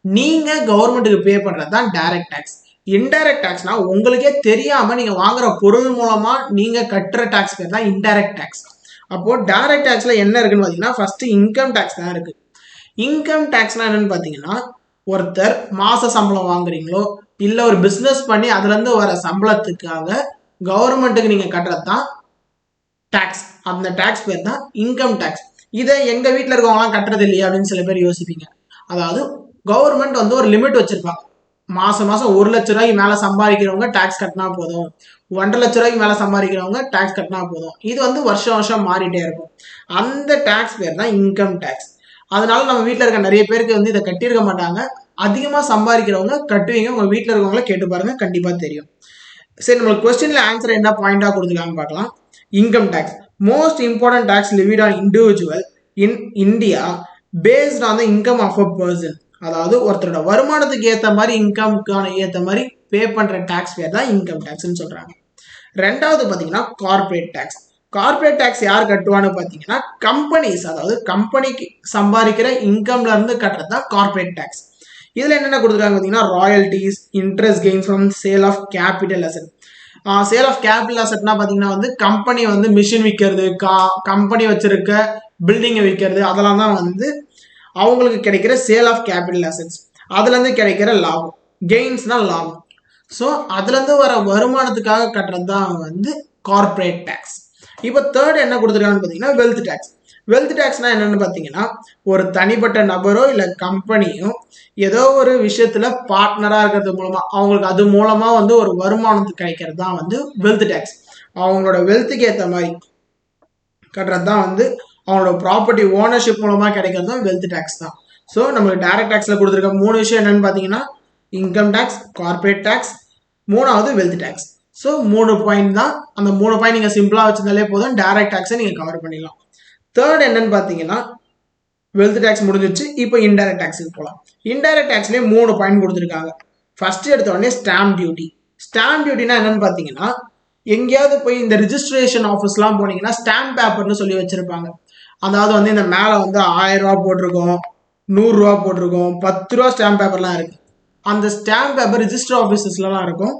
Speaker 1: நீங்க கவர்மெண்ட்டுக்கு பே பண்றது தான் டைரக்ட் டாக்ஸ். இன்டைரக்ட் டாக்ஸ்னா உங்களுக்கே தெரியாம நீங்க வாங்குற பொருள் மூலமா நீங்க கட்டுற டாக்ஸ் பேர் தான் இன்டைரக்ட் டாக்ஸ். அப்போ டைரக்ட் டாக்ஸ்ல என்ன இருக்குன்னு பாத்தீங்கன்னா, ஃபர்ஸ்ட் இன்கம் டாக்ஸ் தான் இருக்கு. இன்கம் டாக்ஸ்னா என்னன்னு பாத்தீங்கன்னா, ஒருத்தர் மாச சம்பளம் வாங்குறீங்களோ இல்ல ஒரு பிசினஸ் பண்ணி அதுல இருந்து வர சம்பளத்துக்காக கவர்மெண்ட்டுக்கு நீங்க கட்டுறது தான் டாக்ஸ். அந்த டாக்ஸ் பேர் தான் இன்கம் டாக்ஸ். இதை எங்க வீட்டில் இருக்கவங்களாம் கட்டுறது இல்லையா அப்படின்னு சில பேர் யோசிப்பீங்க. அதாவது கவர்மெண்ட் வந்து ஒரு லிமிட் வச்சிருப்பாங்க. மாசம் மாசம் 1 லட்ச ரூபாய்க்கு மேல சம்பாதிக்கிறவங்க டாக்ஸ் கட்டினா போதும், 1.5 லட்ச ரூபாய்க்கு மேல சம்பாதிக்கிறவங்க டாக்ஸ் கட்டினா போதும். இது வந்து வருஷம் வருஷம் மாறிட்டே இருக்கும். அந்த டாக்ஸ் பேர் தான் இன்கம் டாக்ஸ். அதனால நம்ம வீட்டில் இருக்க நிறைய பேருக்கு வந்து இதை கட்டியிருக்க மாட்டாங்க. அதிகமா சம்பாதிக்கிறவங்க கட்டுவீங்க. உங்க வீட்டில் இருக்கவங்கள கேட்டு பாருங்க, கண்டிப்பா தெரியும். சரி, நம்மளுக்கு கொஸ்டின்ல ஆன்சர் என்ன பாயிண்டா கொடுத்துருக்காங்கன்னு பார்க்கலாம். Income tax, most important tax levied on individual in India based on the income of a person. அதாவது ஒருத்தரோட வருமானத்துக்கு ஏற்ற மாதிரி இன்கம்க்கான ஏற்ற மாதிரி பே பண்ற டாக்ஸ் பேர் தான் இன்கம் டாக்ஸ்ன்னு சொல்றாங்க. ரெண்டாவது பாத்தீங்கன்னா கார்பரேட் டாக்ஸ். கார்பரேட் டாக்ஸ் யார் கட்டுவான்னு பாத்தீங்கன்னா கம்பெனிஸ், அதாவது கம்பெனிக்கு சம்பாதிக்கிற இன்கம்ல இருந்து கட்டுறது தான் கார்பரேட் டாக்ஸ். இதுல என்னென்ன கொடுத்துருக்காங்க பாத்தீங்கன்னா, royalties, interest gains from sale of capital asset. Sale of capital அசெட்னா பாத்தீங்கன்னா வந்து கம்பெனி வந்து மிஷின் விற்கிறது, கம்பெனி வச்சிருக்க பில்டிங்கை விற்கிறது, அதெல்லாம் தான் வந்து அவங்களுக்கு கிடைக்கிற சேல் ஆஃப் கேபிட்டல் அசெட்ஸ். அதுல இருந்து கிடைக்கிற லாபம், கெயின்ஸ்னா லாபம். ஸோ அதுல இருந்து வர வருமானத்துக்காக கட்டுறது தான் வந்து கார்பரேட் டாக்ஸ். இப்போ தேர்ட் என்ன கொடுத்துருக்காங்கன்னு பாத்தீங்கன்னா வெல்த் டாக்ஸ். வெல்த் டாக்ஸ்னா என்னன்னு பாத்தீங்கன்னா, ஒரு தனிப்பட்ட நபரோ இல்ல கம்பெனியோ ஏதோ ஒரு விஷயத்துல பார்ட்னரா இருக்கிறது மூலமா அவங்களுக்கு அது மூலமா வந்து ஒரு வருமானத்துக்கு கிடைக்கிறது தான் வந்து வெல்த் டாக்ஸ். அவங்களோட வெல்த்துக்கு ஏற்ற மாதிரி கட்டுறது தான் வந்து அவங்களோட ப்ராப்பர்ட்டி ஓனர்ஷிப் மூலமா கிடைக்கிறது தான் வெல்த் டாக்ஸ் தான். ஸோ நம்மளுக்கு டைரக்ட் டாக்ஸ்ல கொடுத்துருக்க 3 விஷயம் என்னன்னு பாத்தீங்கன்னா, இன்கம் டாக்ஸ், கார்பரேட் டாக்ஸ், 3வது வெல்த் டாக்ஸ். ஸோ 3 பாயிண்ட் தான். அந்த 3 பாயிண்ட் நீங்க சிம்பிளா வச்சிருந்தாலே போதும், டைரக்ட் டாக்ஸை நீங்க கவர் பண்ணிடலாம். தேர்ட் என்னன்னு பாத்தீங்கன்னா, வெல்த் டாக்ஸ் முடிஞ்சிச்சு. இப்போ இன்டைரக்ட் டாக்ஸுக்கு போகலாம். இன்டைரக்ட் டாக்ஸ்லேயே 3 பாயிண்ட் கொடுத்துருக்காங்க. ஃபர்ஸ்ட் எடுத்த உடனே ஸ்டாம்ப் டியூட்டி. ஸ்டாம்ப் டியூட்டினா என்னன்னு பாத்தீங்கன்னா, எங்கேயாவது போய் இந்த ரிஜிஸ்ட்ரேஷன் ஆஃபீஸ்லாம் போனீங்கன்னா ஸ்டாம்ப் பேப்பர்னு சொல்லி வச்சிருப்பாங்க. அதாவது வந்து இந்த மேலே வந்து 1000 ரூபா போட்டிருக்கோம், 100 ரூபா போட்டிருக்கோம், 10 ரூபா ஸ்டாம்ப் பேப்பர்லாம் இருக்கு. அந்த ஸ்டாம்ப் பேப்பர் ரிஜிஸ்டர் ஆஃபீஸஸ்லாம் இருக்கும்.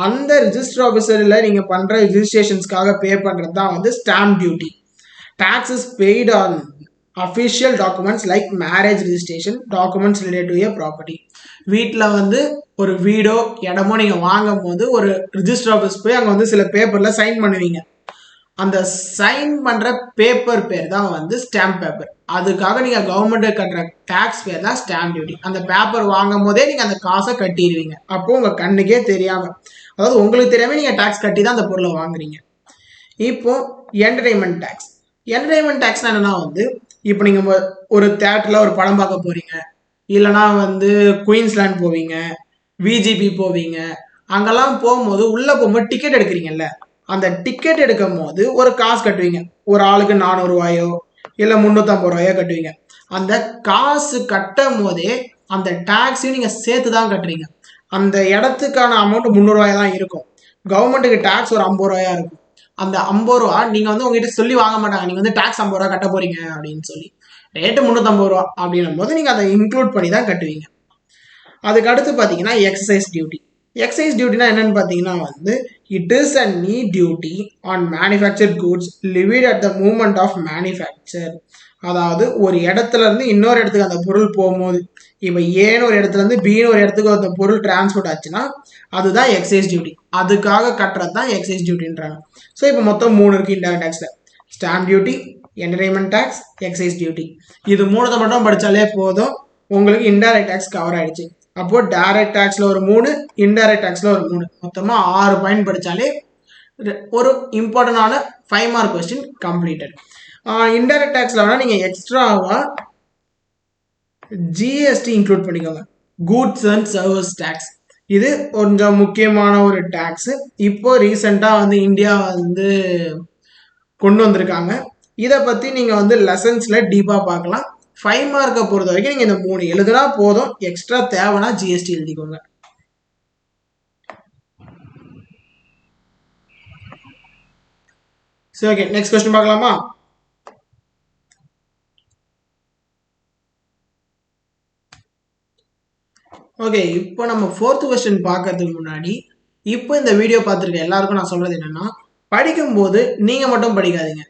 Speaker 1: அந்த ரிஜிஸ்டர் ஆஃபீஸரில் நீங்கள் பண்ணுற ரிஜிஸ்ட்ரேஷன்ஸ்க்காக பே பண்ணுறது தான் வந்து stamp duty. Taxes paid on official documents like marriage registration, documents relate to a property. வீட்டில் வந்து ஒரு வீடோ இடமோ நீங்கள் வாங்கும் போது ஒரு ரிஜிஸ்டர் ஆஃபீஸ் போய் அங்கே வந்து சில பேப்பரில் சைன் பண்ணுவீங்க. அந்த சைன் பண்ற பேப்பர் பேர் தான் வந்து ஸ்டாம்ப் பேப்பர். அதுக்காக நீங்க கவர்மெண்ட் கட்டுற டாக்ஸ் பேர் தான் ஸ்டாம்ப் டியூட்டி. அந்த பேப்பர் வாங்கும் போதே நீங்க அந்த காசை கட்டிடுவீங்க. அப்போ உங்க கண்ணுக்கே தெரியாம, அதாவது உங்களுக்கு தெரியாம நீங்க டாக்ஸ் கட்டி தான் அந்த பொருளை வாங்குறீங்க. இப்போ என்டர்டைன்மெண்ட் டாக்ஸ். என்டர்டைன்மெண்ட் டாக்ஸ்னா என்னன்னா வந்து, இப்போ நீங்க ஒரு தியேட்டர்ல ஒரு படம் பார்க்க போறீங்க, இல்லைனா வந்து குயின்ஸ்லேண்ட் போவீங்க, விஜிபி போவீங்க. அங்கெல்லாம் போகும்போது உள்ள போகும்போது டிக்கெட் எடுக்கிறீங்கல்ல, அந்த டிக்கெட் எடுக்கும் போது ஒரு காசு கட்டுவீங்க. ஒரு ஆளுக்கு 400 ரூபாயோ இல்ல 350 ரூபாயோ கட்டுவீங்க. அந்த காசு கட்டும் போதே அந்த டாக்ஸையும் நீங்க சேர்த்து தான் கட்டுறீங்க. அந்த இடத்துக்கான அமௌண்ட் 300 ரூபாய் தான் இருக்கும். கவர்மெண்ட்டுக்கு டாக்ஸ் ஒரு 50 ரூபாயா இருக்கும். அந்த 50 ரூபா நீங்க வந்து உங்ககிட்ட சொல்லி வாங்க மாட்டாங்க, நீங்க வந்து டாக்ஸ் 50 ரூபா கட்ட போறீங்க அப்படின்னு சொல்லி. ரேட்டு 350 ரூபா அப்படின்னும் போது நீங்க அதை இன்க்ளூட் பண்ணி தான் கட்டுவீங்க. அதுக்கு அடுத்து பார்த்தீங்கன்னா எக்ஸசைஸ் டியூட்டி. எக்ஸைஸ் டியூட்டினா என்னன்னு பார்த்தீங்கன்னா வந்து it is a neat duty on manufactured goods levied at the moment of manufacture. அதாவது ஒரு இடத்துல இருந்து இன்னொரு இடத்துக்கு அந்த பொருள் போகும்போது, இப்போ ஏன்னு ஒரு இடத்துல இருந்து பின்னு ஒரு இடத்துக்கு அந்த பொருள் டிரான்ஸ்போர்ட் ஆச்சுன்னா அதுதான் எக்ஸைஸ் டியூட்டி. அதுக்காக கட்டுறது தான் எக்ஸைஸ் டியூட்டின்றாங்க. ஸோ இப்போ மொத்தம் 3 இருக்கு இன்டைரக்ட் டேக்ஸ்ல: stamp duty, entertainment tax, excise duty. இது 3 மட்டும் படிச்சாலே போதும், உங்களுக்கு இன்டைரக்ட் டேக்ஸ் கவர் ஆயிடுச்சு. அப்போ டைரக்ட் டாக்ஸ்ல ஒரு 3, இன்டைரக்ட் டாக்ஸ்ல ஒரு 3, மொத்தமா 6 பாயிண்ட் படிச்சாலே ஒரு இம்பார்ட்டன்டான 5 மார்க் கொஸ்டின் கம்ப்ளீட்டட். இன்டைரக்ட் டாக்ஸ்ல வேணா நீங்க எக்ஸ்ட்ராவா ஜிஎஸ்டி இன்க்ளூட் பண்ணிக்கோங்க, கூட்ஸ் அண்ட் சர்வீஸ் டாக்ஸ். இது கொஞ்சம் முக்கியமான ஒரு டாக்ஸ். இப்போ ரீசெண்டா வந்து இந்தியா வந்து கொண்டு வந்திருக்காங்க. இதை பத்தி நீங்க வந்து லெசன்ஸ்ல டீப்பா பார்க்கலாம். 5 மார்க்கை பொறுத்த வரைக்கும் நீங்க இந்த 3 எழுதுனா போதும், எக்ஸ்ட்ரா தேவைன்னா ஜிஎஸ்டி எழுதிக்கோங்க. சரி, ஓகே, நெக்ஸ்ட் கொஸ்டின் பார்க்கலாமா? ஓகே, இப்போ நம்ம 4th கொஸ்டின் பார்க்கறதுக்கு முன்னாடி இப்போ இந்த வீடியோ பார்த்துருக்க எல்லாருக்கும் நான் சொல்றது என்னன்னா, படிக்கும்போது நீங்க மட்டும் படிக்காதீங்க,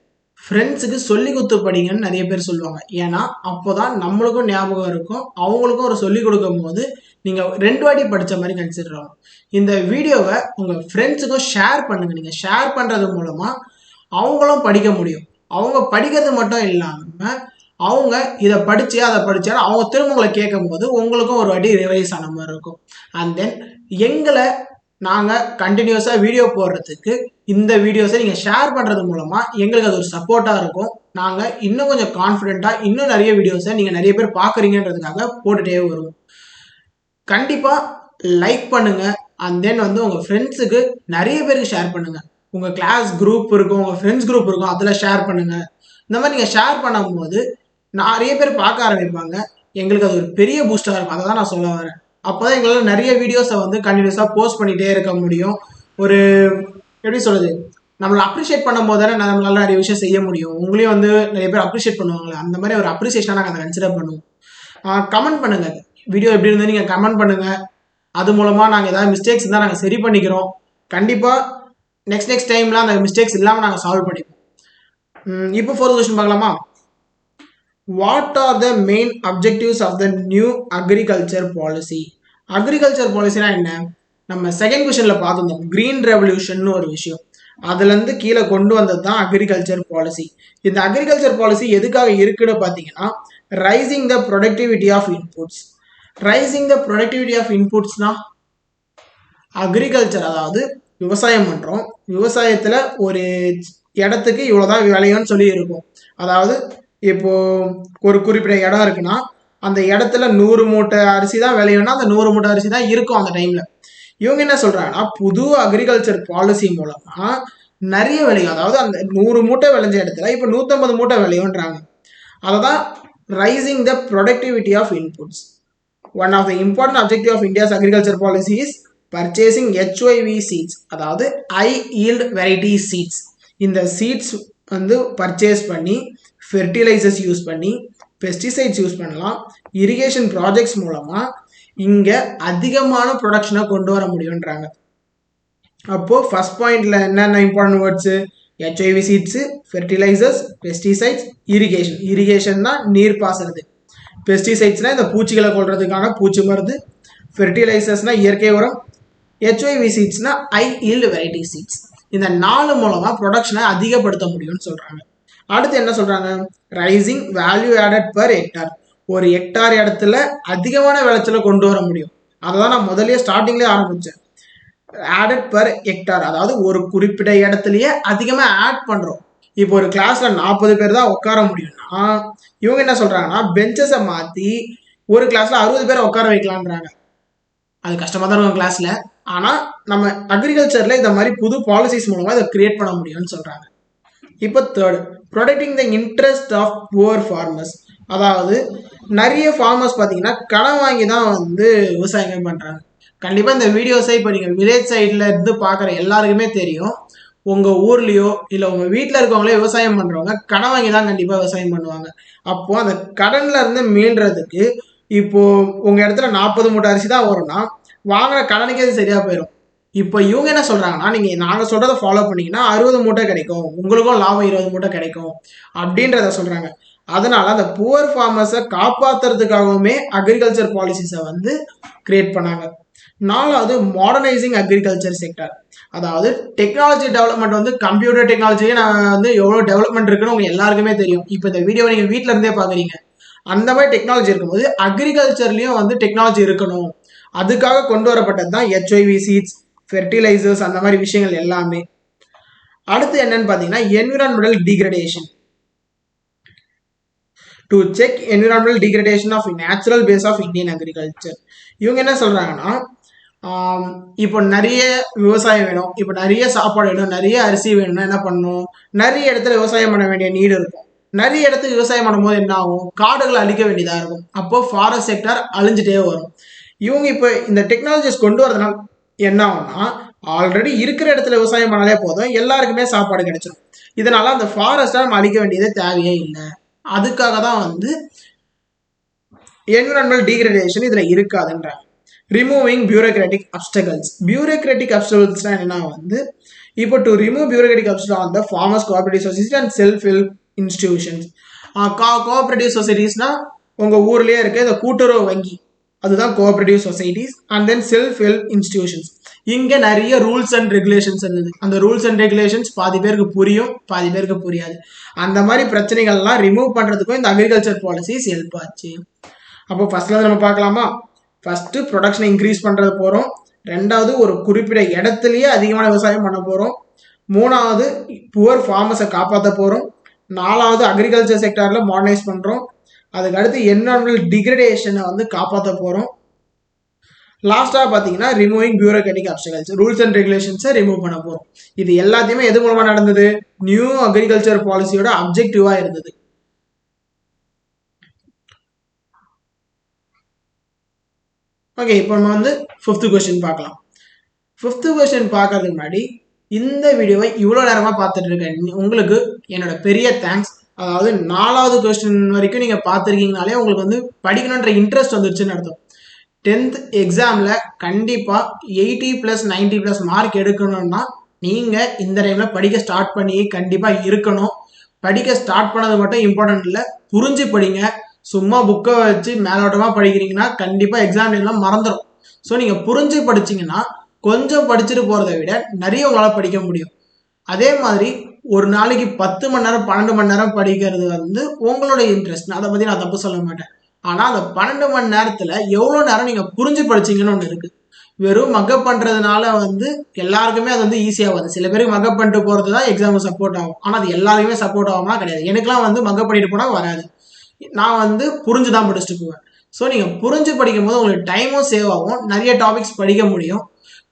Speaker 1: ஃப்ரெண்ட்ஸுக்கு சொல்லி கொடுத்து படிங்கன்னு நிறைய பேர் சொல்லுவாங்க. ஏன்னா அப்போதான் நம்மளுக்கும் ஞாபகம் இருக்கும், அவங்களுக்கும் ஒரு சொல்லி கொடுக்கும் போது நீங்க 2 வாட்டி படிச்ச மாதிரி கன்சிடர் ஆகும். இந்த வீடியோவை உங்க ஃப்ரெண்ட்ஸுக்கும் ஷேர் பண்ணுங்க. நீங்க ஷேர் பண்றது மூலமா அவங்களும் படிக்க முடியும். அவங்க படிக்கிறது மட்டும் இல்லாம அவங்க இதை படிச்சு அதை படிச்சா அவங்க திரும்ப உங்களை கேட்கும் போது உங்களுக்கும் ஒரு வாட்டி ரிவைஸ் ஆன மாதிரி இருக்கும். அண்ட் தென் எங்களை நாங்கள் கண்டினியூஸாக வீடியோ போடுறதுக்கு இந்த வீடியோஸை நீங்கள் ஷேர் பண்ணுறது மூலமாக எங்களுக்கு அது ஒரு சப்போர்ட்டாக இருக்கும். நாங்கள் இன்னும் கொஞ்சம் கான்ஃபிடென்ட்டாக இன்னும் நிறைய வீடியோஸை நீங்கள் நிறைய பேர் பார்க்குறீங்கன்றதுக்காக போட்டுகிட்டே வருவோம். கண்டிப்பாக லைக் பண்ணுங்கள். அண்ட் தென் வந்து உங்கள் ஃப்ரெண்ட்ஸுக்கு நிறைய பேருக்கு ஷேர் பண்ணுங்கள். உங்கள் கிளாஸ் குரூப் இருக்கும், உங்கள் ஃப்ரெண்ட்ஸ் குரூப் இருக்கும், அதில் ஷேர் பண்ணுங்கள். இந்த மாதிரி நீங்கள் ஷேர் பண்ணும்போது நிறைய பேர் பார்க்க ஆரம்பிப்பாங்க. எங்களுக்கு அது ஒரு பெரிய பூஸ்டாக இருக்கும். அதை தான் நான் சொல்ல வரேன். அப்போதான் எங்களால் நிறைய வீடியோஸை வந்து கண்டினியூஸாக போஸ்ட் பண்ணிகிட்டே இருக்க முடியும். ஒரு எப்படி சொல்கிறது, நம்மளை அப்ரிஷியேட் பண்ணும் போது தானே நம்மளால நிறைய விஷயம் செய்ய முடியும். உங்களையும் வந்து நிறைய பேர் அப்ரிஷியேட் பண்ணுவாங்களே, அந்த மாதிரி ஒரு அப்ரிசியேஷனாக நாங்கள் அதை கன்சிடர் பண்ணுவோம். கமெண்ட் பண்ணுங்கள், வீடியோ எப்படி இருந்தது நீங்கள் கமெண்ட் பண்ணுங்கள். அது மூலமாக நாங்கள் ஏதாவது மிஸ்டேக்ஸ் இருந்தால் நாங்கள் சரி பண்ணிக்கிறோம். கண்டிப்பாக நெக்ஸ்ட் டைமில் அந்த மிஸ்டேக்ஸ் இல்லாமல் நாங்கள் சால்வ் பண்ணிப்போம். இப்போ 4th கொஸ்டின் பார்க்கலாமா? What are the main objectives of the new agriculture policy? Agriculture பாலிசினா என்ன? நம்ம செகண்ட் கொஸ்டின்ல பார்த்துருந்தோம், கிரீன் ரெவல்யூஷன் ஒரு விஷயம், அதுலேருந்து கீழே கொண்டு வந்தது தான் அக்ரிகல்ச்சர் பாலிசி. இந்த அக்ரிகல்ச்சர் பாலிசி எதுக்காக இருக்குன்னு பார்த்தீங்கன்னா, raising the productivity of inputs. Raising the productivity of இன்புட்ஸ்னா அக்ரிகல்ச்சர், அதாவது விவசாயம் பண்ணுறோம், விவசாயத்தில் ஒரு இடத்துக்கு இவ்வளோதான் விளையும்னு சொல்லி இருக்கும். அதாவது இப்போ ஒரு குறிப்பிட்ட இடம் இருக்குன்னா அந்த இடத்துல 100 மூட்டை அரிசி தான் விளையும்னா அந்த 100 மூட்டை அரிசி தான் இருக்கும் அந்த டைம்ல. இவங்க என்ன சொல்றாங்கன்னா, புது அக்ரிகல்ச்சர் பாலிசி மூலமா நிறைய விளையும். அதாவது அந்த 100 மூட்டை விளைஞ்ச இடத்துல இப்போ 150 மூட்டை விளையும்ன்றாங்க. அததான் raising the productivity of inputs. One of the important objective of India's agriculture policy is purchasing HYV seeds, அதாவது ஹை ஈல்ட் வெரைட்டி சீட்ஸ். இந்த சீட்ஸ் வந்து பர்ச்சேஸ் பண்ணி ஃபெர்டிலைசர்ஸ் யூஸ் பண்ணி பெஸ்டிசைட்ஸ் யூஸ் பண்ணலாம். இரிகேஷன் ப்ராஜெக்ட்ஸ் மூலமாக இங்கே அதிகமான ப்ரொடக்ஷனை கொண்டு வர முடியுன்றாங்க. அப்போது ஃபர்ஸ்ட் பாயிண்டில் என்னென்ன important words? HYV seeds, fertilizers, pesticides, irrigation. Irrigation தான் நீர் பாசறது, பெஸ்டிசைட்ஸ்னால் இந்த பூச்சிகளை கொள்றதுக்கான பூச்சி மருந்து, ஃபெர்டிலைசர்ஸ்னால் இயற்கை உரம், HYV சீட்ஸ்னால் ஹை ஈல்டு வெரைட்டி சீட்ஸ். இந்த 4 மூலமாக ப்ரொடக்ஷனை அதிகப்படுத்த முடியும்னு சொல்கிறாங்க. அடுத்து என்ன சொல்கிறாங்க? Raising value added per hectare. ஒரு ஹெக்டார் இடத்துல அதிகமான விளைச்சலை கொண்டு வர முடியும். அதை தான் நான் முதலே ஸ்டார்டிங்லேயே ஆரம்பித்தேன். ஆடட் பர் ஹெக்டார், அதாவது ஒரு குறிப்பிட்ட இடத்துலையே அதிகமாக ஆட் பண்ணுறோம். இப்போ ஒரு கிளாஸில் 40 பேர் தான் உட்கார முடியும்னா இவங்க என்ன சொல்கிறாங்கன்னா, பெஞ்சஸை மாற்றி ஒரு கிளாஸில் 60 பேரை உட்கார வைக்கலான்றாங்க. அது கஷ்டமாக தான் இருக்கும் கிளாஸில். ஆனால் நம்ம அக்ரிகல்ச்சரில் இந்த மாதிரி புது பாலிசிஸ் மூலமாக இதை கிரியேட் பண்ண முடியும்னு சொல்கிறாங்க. இப்போ third, protecting the interest of poor farmers. அதாவது நிறைய ஃபார்மர்ஸ் பார்த்தீங்கன்னா கடன் வாங்கி தான் வந்து விவசாயமே பண்ணுறாங்க. கண்டிப்பாக இந்த வீடியோஸை இப்போ நீங்கள் வில்லேஜ் சைடில் இருந்து பார்க்குற எல்லாருக்குமே தெரியும். உங்கள் ஊர்லேயோ இல்லை உங்கள் வீட்டில் இருக்கவங்களே விவசாயம் பண்ணுறவங்க கடன் வாங்கி தான் கண்டிப்பாக விவசாயம் பண்ணுவாங்க. அப்போது அந்த கடனில் இருந்து மீள்றதுக்கு இப்போது உங்கள் இடத்துல 40 மூட்டை அரிசி தான் வரும்னா வாங்கின கடனுக்கே அது சரியாக போயிடும். இப்போ இவங்க என்ன சொல்கிறாங்கன்னா, நீங்கள் நாங்கள் சொல்கிறத ஃபாலோ பண்ணிங்கன்னா 60 மூட்டை கிடைக்கும், உங்களுக்கும் லாபம் 20 மூட்டை கிடைக்கும் அப்படின்றத சொல்கிறாங்க. அதனால அந்த புவர் ஃபார்மர்ஸை காப்பாற்றுறதுக்காகவுமே அக்ரிகல்ச்சர் பாலிசிஸை வந்து கிரியேட் பண்ணாங்க. 4வது மாடர்னைசிங் அக்ரிகல்ச்சர் செக்டர். அதாவது டெக்னாலஜி டெவலப்மெண்ட் வந்து கம்ப்யூட்டர் டெக்னாலஜியே நான் வந்து எவ்வளோ டெவலப்மெண்ட் இருக்குன்னு உங்களுக்கு எல்லாருக்குமே தெரியும். இப்போ இந்த வீடியோ நீங்கள் வீட்டில் இருந்தே பார்க்குறீங்க. அந்த மாதிரி டெக்னாலஜி இருக்கும்போது அக்ரிகல்ச்சர்லேயும் வந்து டெக்னாலஜி இருக்கணும். அதுக்காக கொண்டு வரப்பட்டது தான் HIV சீட்ஸ், ஃபெர்டிலைசர்ஸ், அந்த மாதிரி விஷயங்கள் எல்லாமே. அடுத்து என்னன்னு பார்த்தீங்கன்னா environmental degradation. To check environmental degradation of natural base of Indian agriculture. இவங்க என்ன சொல்கிறாங்கன்னா, இப்போ நிறைய விவசாயம் வேணும், இப்போ நிறைய சாப்பாடு வேணும், நிறைய அரிசி வேணும்னா என்ன பண்ணணும், நிறைய இடத்துல விவசாயம் பண்ண வேண்டிய நீடு இருக்கும். நிறைய இடத்துக்கு விவசாயம் பண்ணும்போது என்ன ஆகும், காடுகளை அழிக்க வேண்டியதாக இருக்கும். அப்போ ஃபாரஸ்ட் செக்டர் அழிஞ்சிட்டே வரும். இவங்க இப்போ இந்த டெக்னாலஜிஸ் கொண்டு வரதுனால என்ன ஆகும்னா, ஆல்ரெடி இருக்கிற இடத்துல விவசாயம் பண்ணாலே போதும், எல்லாருக்குமே சாப்பாடு கிடைச்சிடும். இதனால அந்த ஃபாரஸ்ட்டை நம்ம அழிக்க வேண்டியதே தேவையே இல்லை. அதுக்காக தான் வந்து என்விரான்மெண்டல் டீக்ரடேஷன் இதில் இருக்காதுன்றாங்க. Removing bureaucratic obstacles. பியூரோக்ராட்டிக் அப்டகல்ஸ்னா என்னன்னா வந்து இப்போ to remove bureaucratic obstacles on the farmers cooperative society and self help institutions. Cooperative சொசைட்டிஸ்னா உங்கள் ஊர்லேயே இருக்க இந்த கூட்டுறவு வங்கி, அதுதான் cooperative societies. And then self help institutions. இங்கே நிறைய ரூல்ஸ் அண்ட் ரெகுலேஷன்ஸ் இருந்தது. அந்த ரூல்ஸ் அண்ட் ரெகுலேஷன்ஸ் பாதி பேருக்கு புரியும், பாதி பேருக்கு புரியாது. அந்த மாதிரி பிரச்சனைகள்லாம் ரிமூவ் பண்ணுறதுக்கும் இந்த அக்ரிகல்ச்சர் பாலிசிஸ் ஹெல்ப் ஆச்சு. அப்போ ஃபர்ஸ்ட்ல நம்ம பார்க்கலாமா, ஃபர்ஸ்ட் ப்ரொடக்ஷனை இன்க்ரீஸ் பண்ணுறது போகிறோம். 2வது ஒரு குறிப்பிட்ட இடத்துலையே அதிகமான விவசாயம் பண்ண போகிறோம். 3வது புவர் ஃபார்மர்ஸை காப்பாற்ற போகிறோம். 4வது அக்ரிகல்ச்சர் செக்டரில் மாடர்னைஸ் பண்ணுறோம். அதுக்கு அடுத்து என்விரான்மெண்டல் டிகிரடேஷனை வந்து காப்பாற்ற போகிறோம். லாஸ்ட்டாக பார்த்தீங்கன்னா removing bureaucratic obstacles, rules and ரெகுலேஷன்ஸை ரிமூவ் பண்ண போகிறோம். இது எல்லாத்தையுமே எது மூலமாக நடந்தது, நியூ அக்ரிகல்ச்சர் பாலிசியோட அப்ஜெக்டிவாக இருந்தது. ஓகே, இப்போ நம்ம வந்து 5th கொஸ்டின் பார்க்கலாம். 5th கொஸ்டின் பார்க்கறதுக்கு முன்னாடி இந்த வீடியோவை இவ்வளோ நேரமாக பார்த்துட்டு இருக்கேன் உங்களுக்கு என்னோட பெரிய தேங்க்ஸ். அதாவது 4வது கொஸ்டின் வரைக்கும் நீங்கள் பார்த்துருக்கீங்கனாலே உங்களுக்கு வந்து படிக்கணுன்ற இன்ட்ரெஸ்ட் வந்துருச்சுன்னு அர்த்தம். 10th எக்ஸாமில் கண்டிப்பாக 80+ 90+ மார்க் எடுக்கணும்னா நீங்கள் இந்த டைமில் படிக்க ஸ்டார்ட் பண்ணி கண்டிப்பாக இருக்கணும். படிக்க ஸ்டார்ட் பண்ணது மட்டும் இம்பார்ட்டன்ட் இல்லை, புரிஞ்சு படிங்க. சும்மா புக்கை வச்சு மேலோட்டமாக படிக்கிறீங்கன்னா கண்டிப்பாக எக்ஸாம் எல்லாம் மறந்துடும். ஸோ நீங்கள் புரிஞ்சு படிச்சிங்கன்னா கொஞ்சம் படிச்சுட்டு போகிறத விட நிறைய உங்களால் படிக்க முடியும். அதே மாதிரி ஒரு நாளைக்கு 10 மணி நேரம் 12 மணி நேரம் படிக்கிறது வந்து உங்களோட இன்ட்ரெஸ்ட், அதை பற்றி நான் தப்பு சொல்ல மாட்டேன். ஆனால் அந்த 12 மணி நேரத்தில் எவ்வளோ நேரம் நீங்கள் புரிஞ்சு படிச்சிங்கன்னு ஒன்று இருக்குது. வெறும் மக்கப் பண்ணுறதுனால வந்து எல்லாருக்குமே அது வந்து ஈஸியாக வருது. சில பேருக்கு மக்கப் பண்ணிட்டு போகிறது தான் எக்ஸாமுக்கு சப்போர்ட் ஆகும். ஆனால் அது எல்லாருக்குமே சப்போர்ட் ஆகும்னா கிடையாது. எனக்குலாம் வந்து மக்கப் பண்ணிட்டு போனால் வராது. நான் வந்து புரிஞ்சு தான் படிச்சுட்டு போவேன். ஸோ நீங்கள் புரிஞ்சு படிக்கும் போது உங்களுக்கு டைமும் சேவ் ஆகும், நிறைய டாபிக்ஸ் படிக்க முடியும்.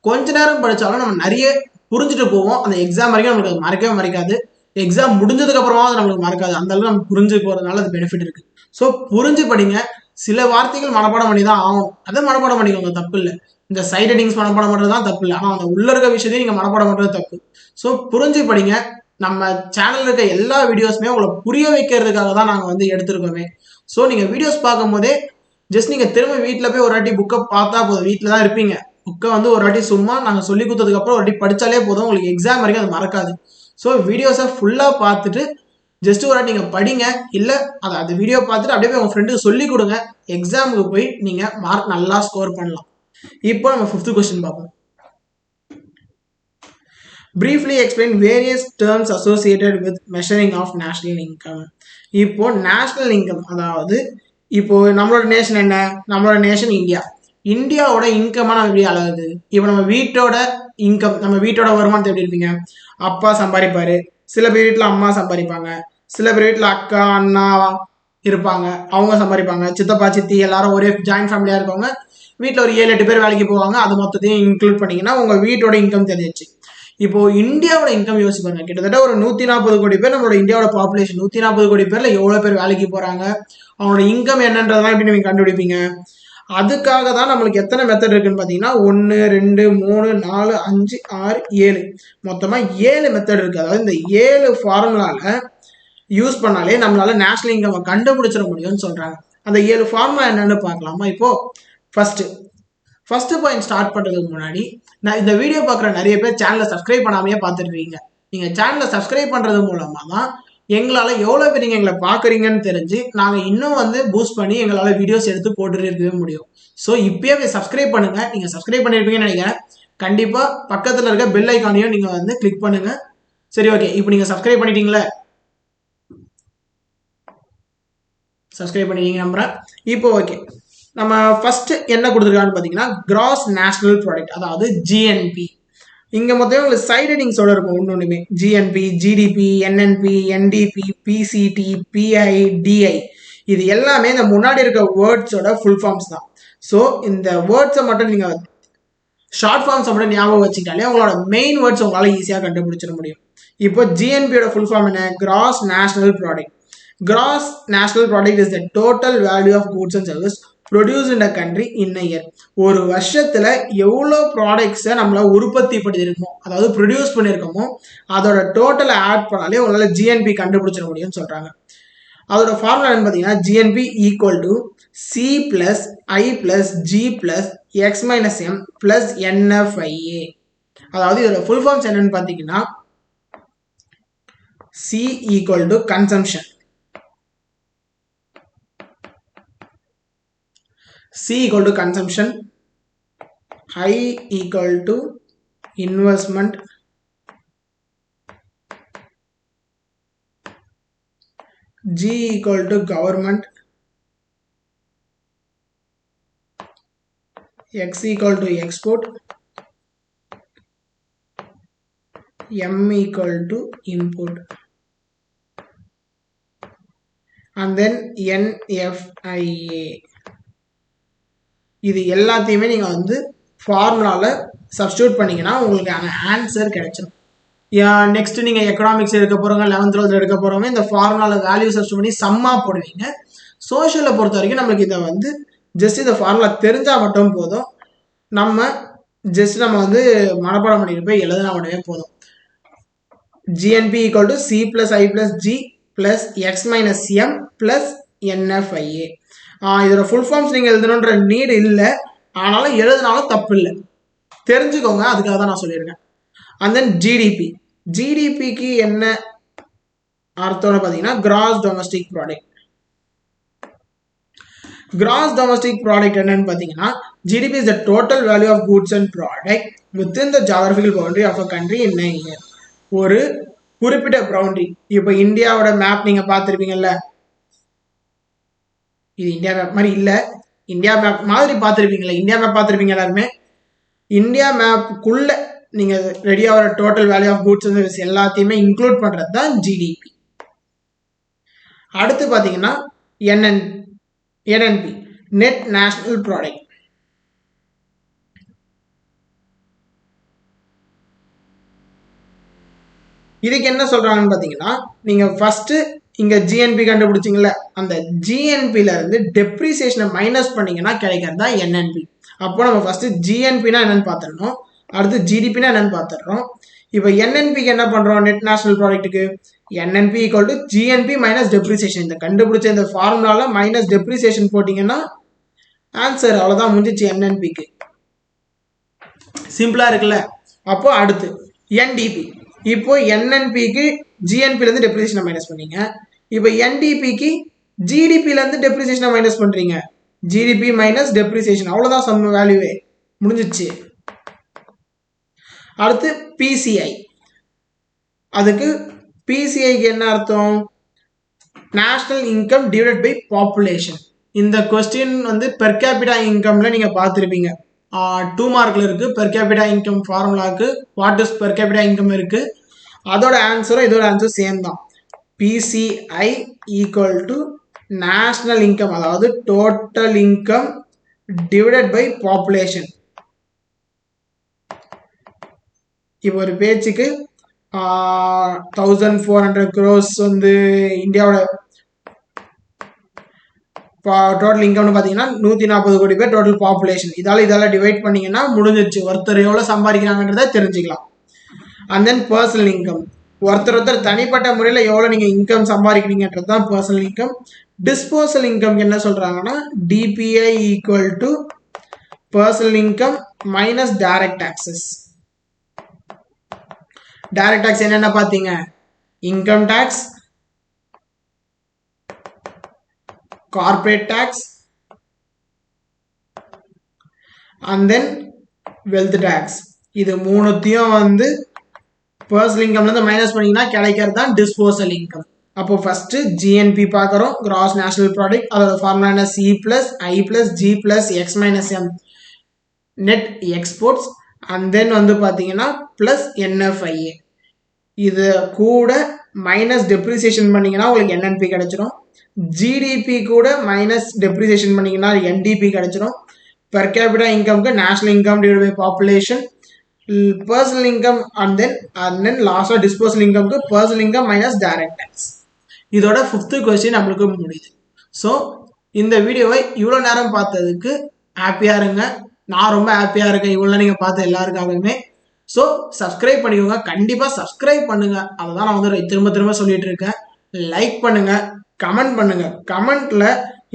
Speaker 1: கொஞ்ச நேரம் படித்தாலும் நம்ம நிறைய புரிஞ்சுட்டு போவோம். அந்த எக்ஸாம் வரைக்கும் நம்மளுக்கு அது மறக்கவே மறக்காது. எக்ஸாம் முடிஞ்சதுக்கு அப்புறமா அது நம்மளுக்கு மறக்காது. அந்த அளவுக்கு நம்ம புரிஞ்சு போகிறதுனால அது பெனிஃபிட் இருக்குது. ஸோ புரிஞ்சு படிங்க. சில வார்த்தைகள் மனப்பாடம் பண்ணி தான் ஆகும், அதை மனப்பாடம் பண்ணிக்கோங்க, தப்பு இல்லை. இந்த சைட் ஹெட்டிங்ஸ் மனப்பாடம் பண்ணுறது தான் தப்பு இல்லை, ஆனால் அந்த உள்ள இருக்க விஷயத்தையும் நீங்கள் மனப்பாடம் பண்ணுறது தப்பு. ஸோ புரிஞ்சு படிங்க. நம்ம சேனலில் இருக்க எல்லா வீடியோஸுமே உங்களை புரிய வைக்கிறதுக்காக தான் நாங்கள் வந்து எடுத்துருக்கோமே. ஸோ நீங்கள் வீடியோஸ் பார்க்கும்போதே ஜஸ்ட் நீங்கள் திரும்ப வீட்டில் போய் ஒரு வாட்டி புக்கை பார்த்தா போதும். வீட்டில் தான் இருப்பீங்க, புக்கை வந்து ஒரு வாட்டி சும்மா நாங்கள் சொல்லி கொடுத்ததுக்கப்புறம் ஒரு வாட்டி படித்தாலே போதும், உங்களுக்கு எக்ஸாம் வரைக்கும் அது மறக்காது. ஸோ வீடியோஸை ஃபுல்லாக பார்த்துட்டு ஜஸ்ட் ஒரு வாட்டி நீங்கள் படிங்க. இல்லை அது வீடியோ பார்த்துட்டு அப்படியே போய் உங்கள் ஃப்ரெண்டுக்கு சொல்லி கொடுங்க. எக்ஸாமுக்கு போய் நீங்கள் மார்க் நல்லா ஸ்கோர் பண்ணலாம். இப்போ நம்ம 5th கொஸ்டின் பார்ப்போம். Briefly explain various terms associated with measuring of national income. இப்போ நேஷனல் இன்கம், அதாவது இப்போ நம்மளோட நேஷன் என்ன, நம்மளோட நேஷன் இந்தியா. இந்தியாவோட இன்கம்மா நம்ம எப்படி அளவுது? இப்போ நம்ம வீட்டோட இன்கம், நம்ம வீட்டோட வருமானத்தை எப்படி இருப்பீங்க, அப்பா சம்பாதிப்பாரு, சில பேர் வீட்டில் அம்மா சம்பாதிப்பாங்க, சில பேர் வீட்டில் அக்கா அண்ணா இருப்பாங்க, அவங்க சம்பாதிப்பாங்க, சித்தப்பா சித்தி எல்லாரும் ஒரே ஜாயின்ட் ஃபேமிலியாக இருக்கவங்க வீட்டில் ஒரு 7-8 பேர் வேலைக்கு போவாங்க. அது மொத்தத்தையும் இன்க்ளூட் பண்ணிங்கன்னா உங்கள் வீட்டோட இன்கம் தெரிஞ்சிச்சு. இப்போ இந்தியாவோட இன்கம் யோசிச்சு பாருங்க, கிட்டத்தட்ட ஒரு 140 கோடி பேர் நம்மளோட இந்தியாவோட பாப்புலேஷன். 140 கோடி பேர்ல எவ்வளவு பேர் வேலைக்கு போறாங்க, அவனோட இன்கம் என்னன்றதெல்லாம் எப்படி நீங்க கண்டுபிடிப்பீங்க? அதுக்காக தான் நம்மளுக்கு எத்தனை மெத்தட் இருக்குன்னு பார்த்தீங்கன்னா 1 2 3 4 5 6 7 மொத்தமாக 7 மெத்தட் இருக்கு. அதாவது இந்த 7 ஃபார்முலால யூஸ் பண்ணாலே நம்மளால நேஷனல் இன்கம் கண்டுபிடிச்சிட முடியும்னு சொல்றாங்க. அந்த 7 ஃபார்முலா என்னன்னு பார்க்கலாமா? இப்போ ஃபர்ஸ்ட் பாயிண்ட் ஸ்டார்ட் பண்றதுக்கு முன்னாடி, நான் இந்த வீடியோ பார்க்குற நிறைய பேர் சேனலை சப்ஸ்கிரைப் பண்ணாமையே பார்த்துருக்கீங்க. நீங்க சேனலை சப்ஸ்கிரைப் பண்றது மூலமா தான் எங்களால் எவ்வளோ பேர் நீங்கள் எங்களை பார்க்குறீங்கன்னு தெரிஞ்சு நாங்கள் இன்னும் வந்து பூஸ்ட் பண்ணி எங்களால் வீடியோஸ் எடுத்து போட்டுட்டு இருக்கவே முடியும். ஸோ இப்பயே சப்ஸ்கிரைப் பண்ணுங்க. நீங்கள் சப்ஸ்கிரைப் பண்ணியிருப்பீங்கன்னு நினைக்கிறேன். கண்டிப்பாக பக்கத்தில் இருக்க பெல் ஐக்கானையும் நீங்கள் வந்து கிளிக் பண்ணுங்க. சரி, ஓகே. இப்போ நீங்கள் சப்ஸ்கிரைப் பண்ணிட்டீங்களே, சப்ஸ்கிரைப் பண்ணிட்டீங்க நம்புறேன். இப்போ ஓகே, நம்ம ஃபர்ஸ்ட் என்ன கொடுத்துருக்கான்னு பார்த்தீங்கன்னா கிராஸ் நேஷனல் ப்ராடக்ட், அதாவது ஜிஎன்பி. இங்கே மொத்தம் உங்களுக்கு சைட் ஹெட்டிங்ஸோட இருக்கும். ஒன்றுமே GNP, GDP, NNP, NDP, PCD, PI, DI, இது எல்லாமே இந்த முன்னாடி இருக்க வேர்ட்ஸோட ஃபுல் ஃபார்ம்ஸ் தான். ஸோ இந்த வேர்ட்ஸை மட்டும் நீங்கள் ஷார்ட் ஃபார்ம்ஸை மட்டும் ஞாபகம் வச்சுக்கிட்டாலே உங்களோட மெயின் வேர்ட்ஸ் உங்களால் ஈஸியாக கண்டுபிடிச்சிட முடியும். இப்போ ஜிஎன்பியோட ஃபுல் ஃபார்ம் என்ன? Gross national product. Gross national product is the total value of goods and service produce in a country in a year. ஒரு வருஷத்துல எவ்வளோ ப்ராடக்ட்ஸை நம்மளால உற்பத்தி பண்ணியிருக்கோமோ, அதாவது ப்ரொடியூஸ் பண்ணியிருக்கோமோ, அதோட டோட்டலை ஆட் பண்ணாலே உங்களால் ஜிஎன்பி கண்டுபிடிச்சிட முடியும்னு சொல்றாங்க. அதோட ஃபார்முலா என்ன பார்த்தீங்கன்னா GNP equal to C plus I plus G plus X minus M plus NFIA. அதாவது இதோட ஃபுல் ஃபார்ம்ஸ் என்னன்னு பார்த்தீங்கன்னா C equal to consumption, C equal to consumption, I equal to investment, G equal to government, X equal to export, M equal to import, and then NFIA. இது எல்லாத்தையுமே நீங்கள் வந்து ஃபார்முலாவில் substitute பண்ணிங்கன்னா உங்களுக்கு அந்த ஆன்சர் கிடைச்சிடும். நெக்ஸ்ட் நீங்கள் எக்கனாமிக்ஸ் எடுக்க போகிறவங்க, 11th 12th எடுக்க போகிறவங்க இந்த ஃபார்முலாவில் வேல்யூ சப்ஸ்டியூட் பண்ணி சம்மாக போடுவீங்க. சோஷியலை பொறுத்த வரைக்கும் நம்மளுக்கு இதை வந்து ஜஸ்ட் இந்த ஃபார்முலா தெரிஞ்சால் மட்டும் போதும். நம்ம வந்து மனப்பாடம் பண்ணிட்டு போய் எழுதினா மட்டுமே போதும். GNP equal to C plus I plus G plus X minus M plus NFIA. இதோட ஃபுல் ஃபார்ம்ஸ் நீங்கள் எழுதணுன்ற நீடு இல்லை, ஆனாலும் எழுதினாலும் தப்பு இல்லை, தெரிஞ்சுக்கோங்க. அதுக்காக தான் நான் சொல்லியிருக்கேன். And then GDP. ஜிடிபிக்கு என்ன அர்த்தம்னு பார்த்தீங்கன்னா gross domestic product. Gross domestic product என்னன்னு பார்த்தீங்கன்னா GDP is the total value of goods and product within the geographical boundary of a country in a year. ஒரு குறிப்பிட்ட பவுண்டரி. இப்போ இந்தியாவோட மேப் நீங்கள் பார்த்துருப்பீங்கல்ல, இது இந்தியா மேப் மாதிரி இல்லை, இந்தியா மேப் மாதிரி பார்த்துருப்பீங்களா? இந்தியா மேப் பார்த்துருப்பீங்க எல்லாருமே. இந்தியா மேப்புக்குள்ள நீங்கள் ரெடியாக total value of goods and service எல்லாத்தையுமே இன்க்ளூட் பண்ணுறது தான் ஜிடிபி. அடுத்து பார்த்தீங்கன்னா என்என்பி, நெட் நேஷனல் ப்ராடக்ட். இதுக்கு என்ன சொல்றாங்கன்னு பார்த்தீங்கன்னா நீங்கள் ஃபர்ஸ்ட் இங்க ஜிஎன்பி கண்டுபிடிச்சிங்கல்ல, அந்த ஜிஎன்பில இருந்து டெப்ரிசியேஷனை மைனஸ் பண்ணீங்கன்னா கிடைக்கிறது தான் என்என்பி. அப்போ நம்ம ஃபர்ஸ்ட் ஜிஎன்பினா என்னன்னு பார்த்துடணும், அடுத்து ஜிடிபினா என்னன்னு பார்த்துடுறோம். இப்போ என்என்பிக்கு என்ன பண்றோம்? நெட் நேஷனல் ப்ராடக்ட்டுக்கு NNP equal to GNP minus depreciation. இந்த கண்டுபிடிச்ச இந்த ஃபார்முலால மைனஸ் டெப்ரிசியேஷன் போட்டீங்கன்னா ஆன்சர் அவ்வளோதான், முடிஞ்சிச்சு என்என்பிக்கு. சிம்பிளா இருக்குல்ல? அப்போ அடுத்து என்டிபி. இப்போ என்என்பிக்கு ஜிஎன்பிலேருந்து டெப்ரிசியேஷனை மைனஸ் பண்ணீங்க. இப்போ என்டிபிக்கு ஜிடிபிலேருந்து டெப்ரிசியேஷனை மைனஸ் பண்ணுறீங்க. ஜிடிபி மைனஸ் டெப்ரிசியேஷன், அவ்வளோதான் சம் வேல்யூவே, முடிஞ்சிச்சு. அடுத்து பிசிஐ. அதுக்கு பிசிஐக்கு என்ன அர்த்தம்? National income divided by population. இந்த கொஸ்டின் வந்து பெர் கேபிட்டா இன்கம்ல நீங்க பார்த்துருப்பீங்க. 2 மார்க்ல இருக்கு. பெர் கேபிட்டா இன்கம் ஃபார்முலாக்கு what is per capita income இருக்கு. அதோட ஆன்சரும் இதோட ஆன்சர் சேம் தான். PCI equal to national income, அதாவது total income divided by population. இப்போ ஒரு பேச்சுக்கு 1400 crores வந்து இந்தியாவோட டோட்டல் இன்கம்னு பார்த்தீங்கன்னா 140 கோடி பேர் டோட்டல் பாப்புலேஷன். இதால டிவைட் பண்ணீங்கன்னா முடிஞ்சிச்சு. ஒருத்தர் எவ்வளோ சம்பாதிக்கிறாங்கன்றத தெரிஞ்சுக்கலாம். அண்ட் தென் பர்சனல் இன்கம், ஒருத்தர் தனிப்பட்ட முறையில் எவ்வளோ நீங்கள் இன்கம் சம்பாதிக்கிறீங்கன்றது தான் பர்சனல் இன்கம். டிஸ்போசல் இன்கம் என்ன சொல்கிறாங்கன்னா DPI equal to personal income minus direct taxes. Direct tax என்னென்ன பார்த்தீங்க? Income tax, corporate tax, and then wealth tax. இது மூணுத்தையும் வந்து பர்சனல் இன்கம்ல இருந்து மைனஸ் பண்ணீங்கன்னா கிடைக்கிறது தான் டிஸ்போசல் இன்கம். அப்போ ஃபர்ஸ்ட் ஜிஎன்பி பார்க்குறோம், கிராஸ் நேஷனல் ப்ராடக்ட். அதோட ஃபார்முலா என்ன? C plus I plus G plus X minus M, net exports. And then வந்து பார்த்தீங்கன்னா பிளஸ் என்எஃப்ஐஏ. இது கூட மைனஸ் டெப்ரிசியேஷன் பண்ணீங்கன்னா உங்களுக்கு என்என்பி கிடைச்சிடும். ஜிடிபி கூட மைனஸ் டெப்ரிசியேஷன் பண்ணீங்கன்னா என்டிபி கிடைச்சிடும். பெர் கேபிட்டா இன்கம்க்கு national income divide by population, personal income, and then லாஸ்டாக டிஸ்போசல் இன்கம்க்கு personal income minus direct tax. இதோட 5th கொஸ்டின் நம்மளுக்கு முடியுது. ஸோ இந்த வீடியோவை இவ்வளோ நேரம் பார்த்ததுக்கு ஹாப்பியாக இருங்க. நான் ரொம்ப ஹாப்பியாக இருக்கேன் இவ்வளோ நீங்கள் பார்த்த எல்லாருக்காகவுமே. ஸோ சப்ஸ்கிரைப் பண்ணிக்கோங்க, கண்டிப்பாக சப்ஸ்கிரைப் பண்ணுங்க. அதை தான் நான் வந்து திரும்ப சொல்லிட்டு இருக்கேன். லைக் பண்ணுங்க, கமெண்ட் பண்ணுங்க. கமெண்ட்ல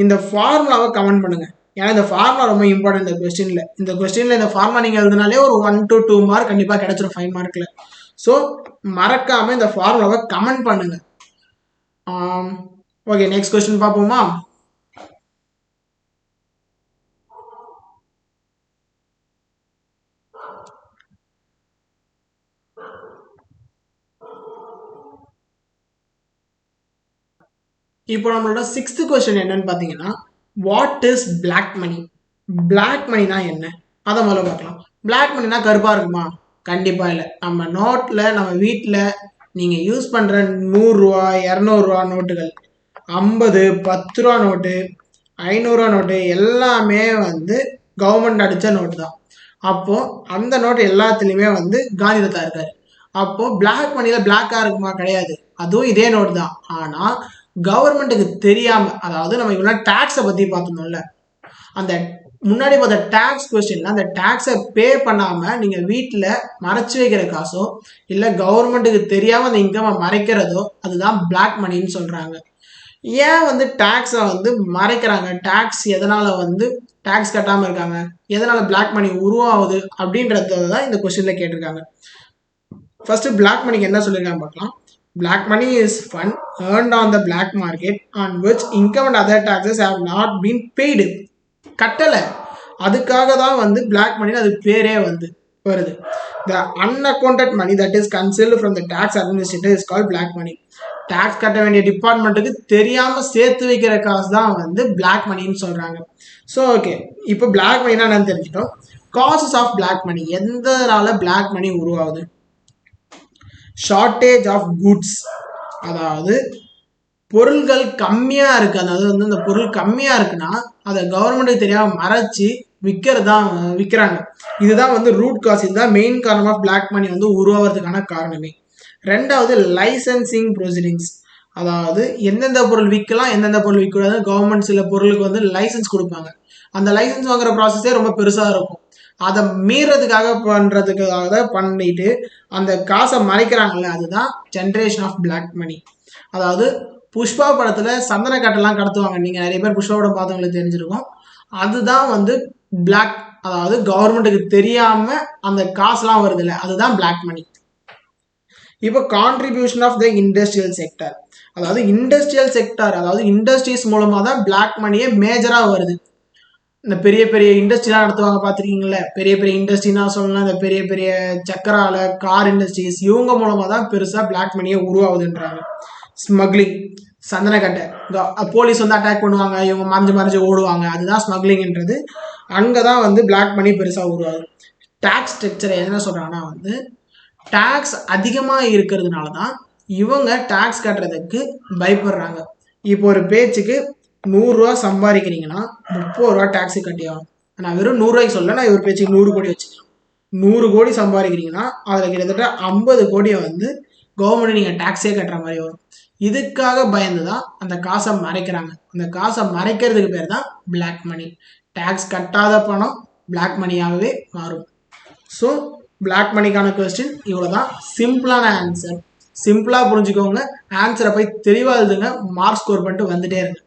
Speaker 1: இந்த ஃபார்முலாவை கமெண்ட் பண்ணுங்க. ஏன்னா இந்த ஃபார்முலா ரொம்ப இம்பார்ட்டன்ட் இந்த கொஸ்டின்ல இந்த ஃபார்முலா நீங்க எழுதினாலே ஒரு 1 to 2 மார்க் கண்டிப்பா கிடைச்சிடும் 5 மார்க்ல. ஸோ மறக்காம இந்த ஃபார்முலாவை கமெண்ட் பண்ணுங்க. ஓகே, நெக்ஸ்ட் கொஸ்டின் பார்ப்போமா? இப்போ நம்மளோட 6th கொஸ்டின் என்னன்னு பார்த்தீங்கன்னா, what is black money? Black மணினா என்ன அதை முதல்ல பார்க்கலாம். பிளாக் மணினா கருப்பாக இருக்குமா? கண்டிப்பாக இல்லை. நம்ம நோட்டில், நம்ம வீட்டில் நீங்கள் யூஸ் பண்ணுற 100 ரூபா 200 ரூபா நோட்டுகள், 50 10 ரூபா நோட்டு, 500 ரூபா நோட்டு எல்லாமே வந்து கவர்மெண்ட் அடித்த நோட்டு தான். அப்போது அந்த நோட்டு எல்லாத்துலேயுமே வந்து காந்தி தாத்தா இருக்காரு. அப்போது பிளாக் மணியில் பிளாக்காக இருக்குமா? கிடையாது. அதுவும் இதே நோட்டு தான். ஆனால் கவர்மெண்ட்டுக்கு தெரியாம, அதாவது நம்ம இவ்வளோ டேக்ஸை பற்றி பார்த்தோம்ல, அந்த முன்னாடி பார்த்த டேக்ஸ் கொஸ்டின்ல அந்த டேக்ஸை பே பண்ணாம நீங்க வீட்டில் மறைச்சு வைக்கிற காசோ இல்லை கவர்மெண்ட்டுக்கு தெரியாம அந்த இன்கமை மறைக்கிறதோ அதுதான் பிளாக் மணின்னு சொல்றாங்க. ஏன் வந்து டேக்ஸை வந்து மறைக்கிறாங்க? டேக்ஸ் எதனால வந்து டேக்ஸ் கட்டாம இருக்காங்க? எதனால பிளாக் மணி உருவாகுது அப்படின்றத தான் இந்த கொஸ்டின்ல கேட்டிருக்காங்க. ஃபர்ஸ்ட் பிளாக் மணிக்கு என்ன சொல்லியிருக்காங்க பார்க்கலாம். Black money is fund earned on the black market on which income and other taxes have not been paid. கட்டலை, அதுக்காக தான் வந்து பிளாக் மணி அது பேரே வந்து வருது. The unaccounted money that is concealed from the tax administrator is called black money. Tax கட்ட வேண்டிய டிபார்ட்மெண்ட்டுக்கு தெரியாம சேர்த்து வைக்கிற காசு தான் வந்து பிளாக் மணின்னு சொல்றாங்க. ஸோ ஓகே, இப்போ பிளாக் மணினா என்னன்னு தெரிஞ்சுட்டோம். காசஸ் ஆஃப் பிளாக் மணி, எந்தனால பிளாக் மணி உருவாகுது? ஷார்டேஜ் ஆஃப் குட்ஸ், அதாவது பொருள்கள் கம்மியா இருக்கு. அதாவது வந்து இந்த பொருள் கம்மியா இருக்குன்னா அதை கவர்மெண்ட்டுக்கு தெரியாம மறைச்சு விற்கிறாங்க. இதுதான் வந்து ரூட் காஸ். இதுதான் மெயின் காரணம் ஆஃப் பிளாக் மணி வந்து உருவாகிறதுக்கான காரணமே. ரெண்டாவது லைசன்சிங் ப்ரொசீடிங்ஸ், அதாவது எந்தெந்த பொருள் விற்கலாம் எந்தெந்த பொருள் விற்கக்கூடாது. கவர்மெண்ட் சில பொருளுக்கு வந்து லைசன்ஸ் கொடுப்பாங்க. அந்த லைசன்ஸ் வாங்குற ப்ராசஸே ரொம்ப பெருசாக இருக்கும். அதை மீறதுக்காக பண்ணிட்டு அந்த காசை மறைக்கிறாங்கல்ல, அதுதான் ஜென்ரேஷன் ஆஃப் பிளாக் மணி. அதாவது புஷ்பா படத்துல சந்தன காட்டெல்லாம் கடத்துவாங்க. நீங்க நிறைய பேர் புஷ்பா படம் பார்த்தவங்களுக்கு தெரிஞ்சிருக்கும். அதுதான் வந்து பிளாக், அதாவது கவர்மெண்ட்டுக்கு தெரியாம அந்த காசுலாம் வருது இல்லை, அதுதான் பிளாக் மணி. இப்போ contribution of the industrial sector, அதாவது இண்டஸ்ட்ரியல் செக்டர், அதாவது இண்டஸ்ட்ரீஸ் மூலமா தான் பிளாக் மணியே மேஜரா வருது. இந்த பெரிய பெரிய இண்டஸ்ட்ரிலாம் நடத்துவாங்க பார்த்துருக்கீங்களா? பெரிய பெரிய இண்டஸ்ட்ரினா சொல்லலாம், இந்த பெரிய பெரிய சக்கரால கார் இண்டஸ்ட்ரீஸ், இவங்க மூலமா தான் பெருசா பிளாக் மணியே உருவாகுதுன்றாங்க. ஸ்மக்லிங், சந்தனக்கட்டை, போலீஸ் வந்து அட்டாக் பண்ணுவாங்க, இவங்க மறைஞ்சு ஓடுவாங்க, அதுதான் ஸ்மக்லிங்ன்றது. அங்கதான் வந்து பிளாக் மணி பெருசா உருவாகுது. டாக்ஸ் ஸ்ட்ரக்சர் என்ன சொல்றாங்கன்னா வந்து டாக்ஸ் அதிகமா இருக்கிறதுனால தான் இவங்க டாக்ஸ் கட்டுறதுக்கு பயப்படுறாங்க. இப்போ ஒரு பேச்சுக்கு 100 ரூபா சம்பாதிக்கிறீங்கன்னா 30 ரூபா டாக்ஸி கட்டி ஆகும். நான் வெறும் 100 ரூபாய்க்கு சொல்ல, நான் ஒரு பேச்சுக்கு 100 கோடி வச்சுக்கலாம். 100 கோடி சம்பாதிக்கிறீங்கன்னா அதில் கிட்டத்தட்ட 50 கோடியை வந்து கவர்மெண்ட் நீங்கள் டேக்ஸே கட்டுற மாதிரி வரும். இதுக்காக பயந்து தான் அந்த காசை மறைக்கிறாங்க. அந்த காசை மறைக்கிறதுக்கு பேர் தான் பிளாக் மணி. டேக்ஸ் கட்டாத பணம் பிளாக் மணியாகவே மாறும். ஸோ பிளாக் மணிக்கான கொஸ்டின் இவ்வளோ தான். சிம்பிளான ஆன்சர். சிம்பிளாக புரிஞ்சுக்கோங்க. ஆன்சரை போய் தெளிவாக எழுதுங்க. மார்க் ஸ்கோர் பண்ணிட்டு வந்துட்டே இருங்க.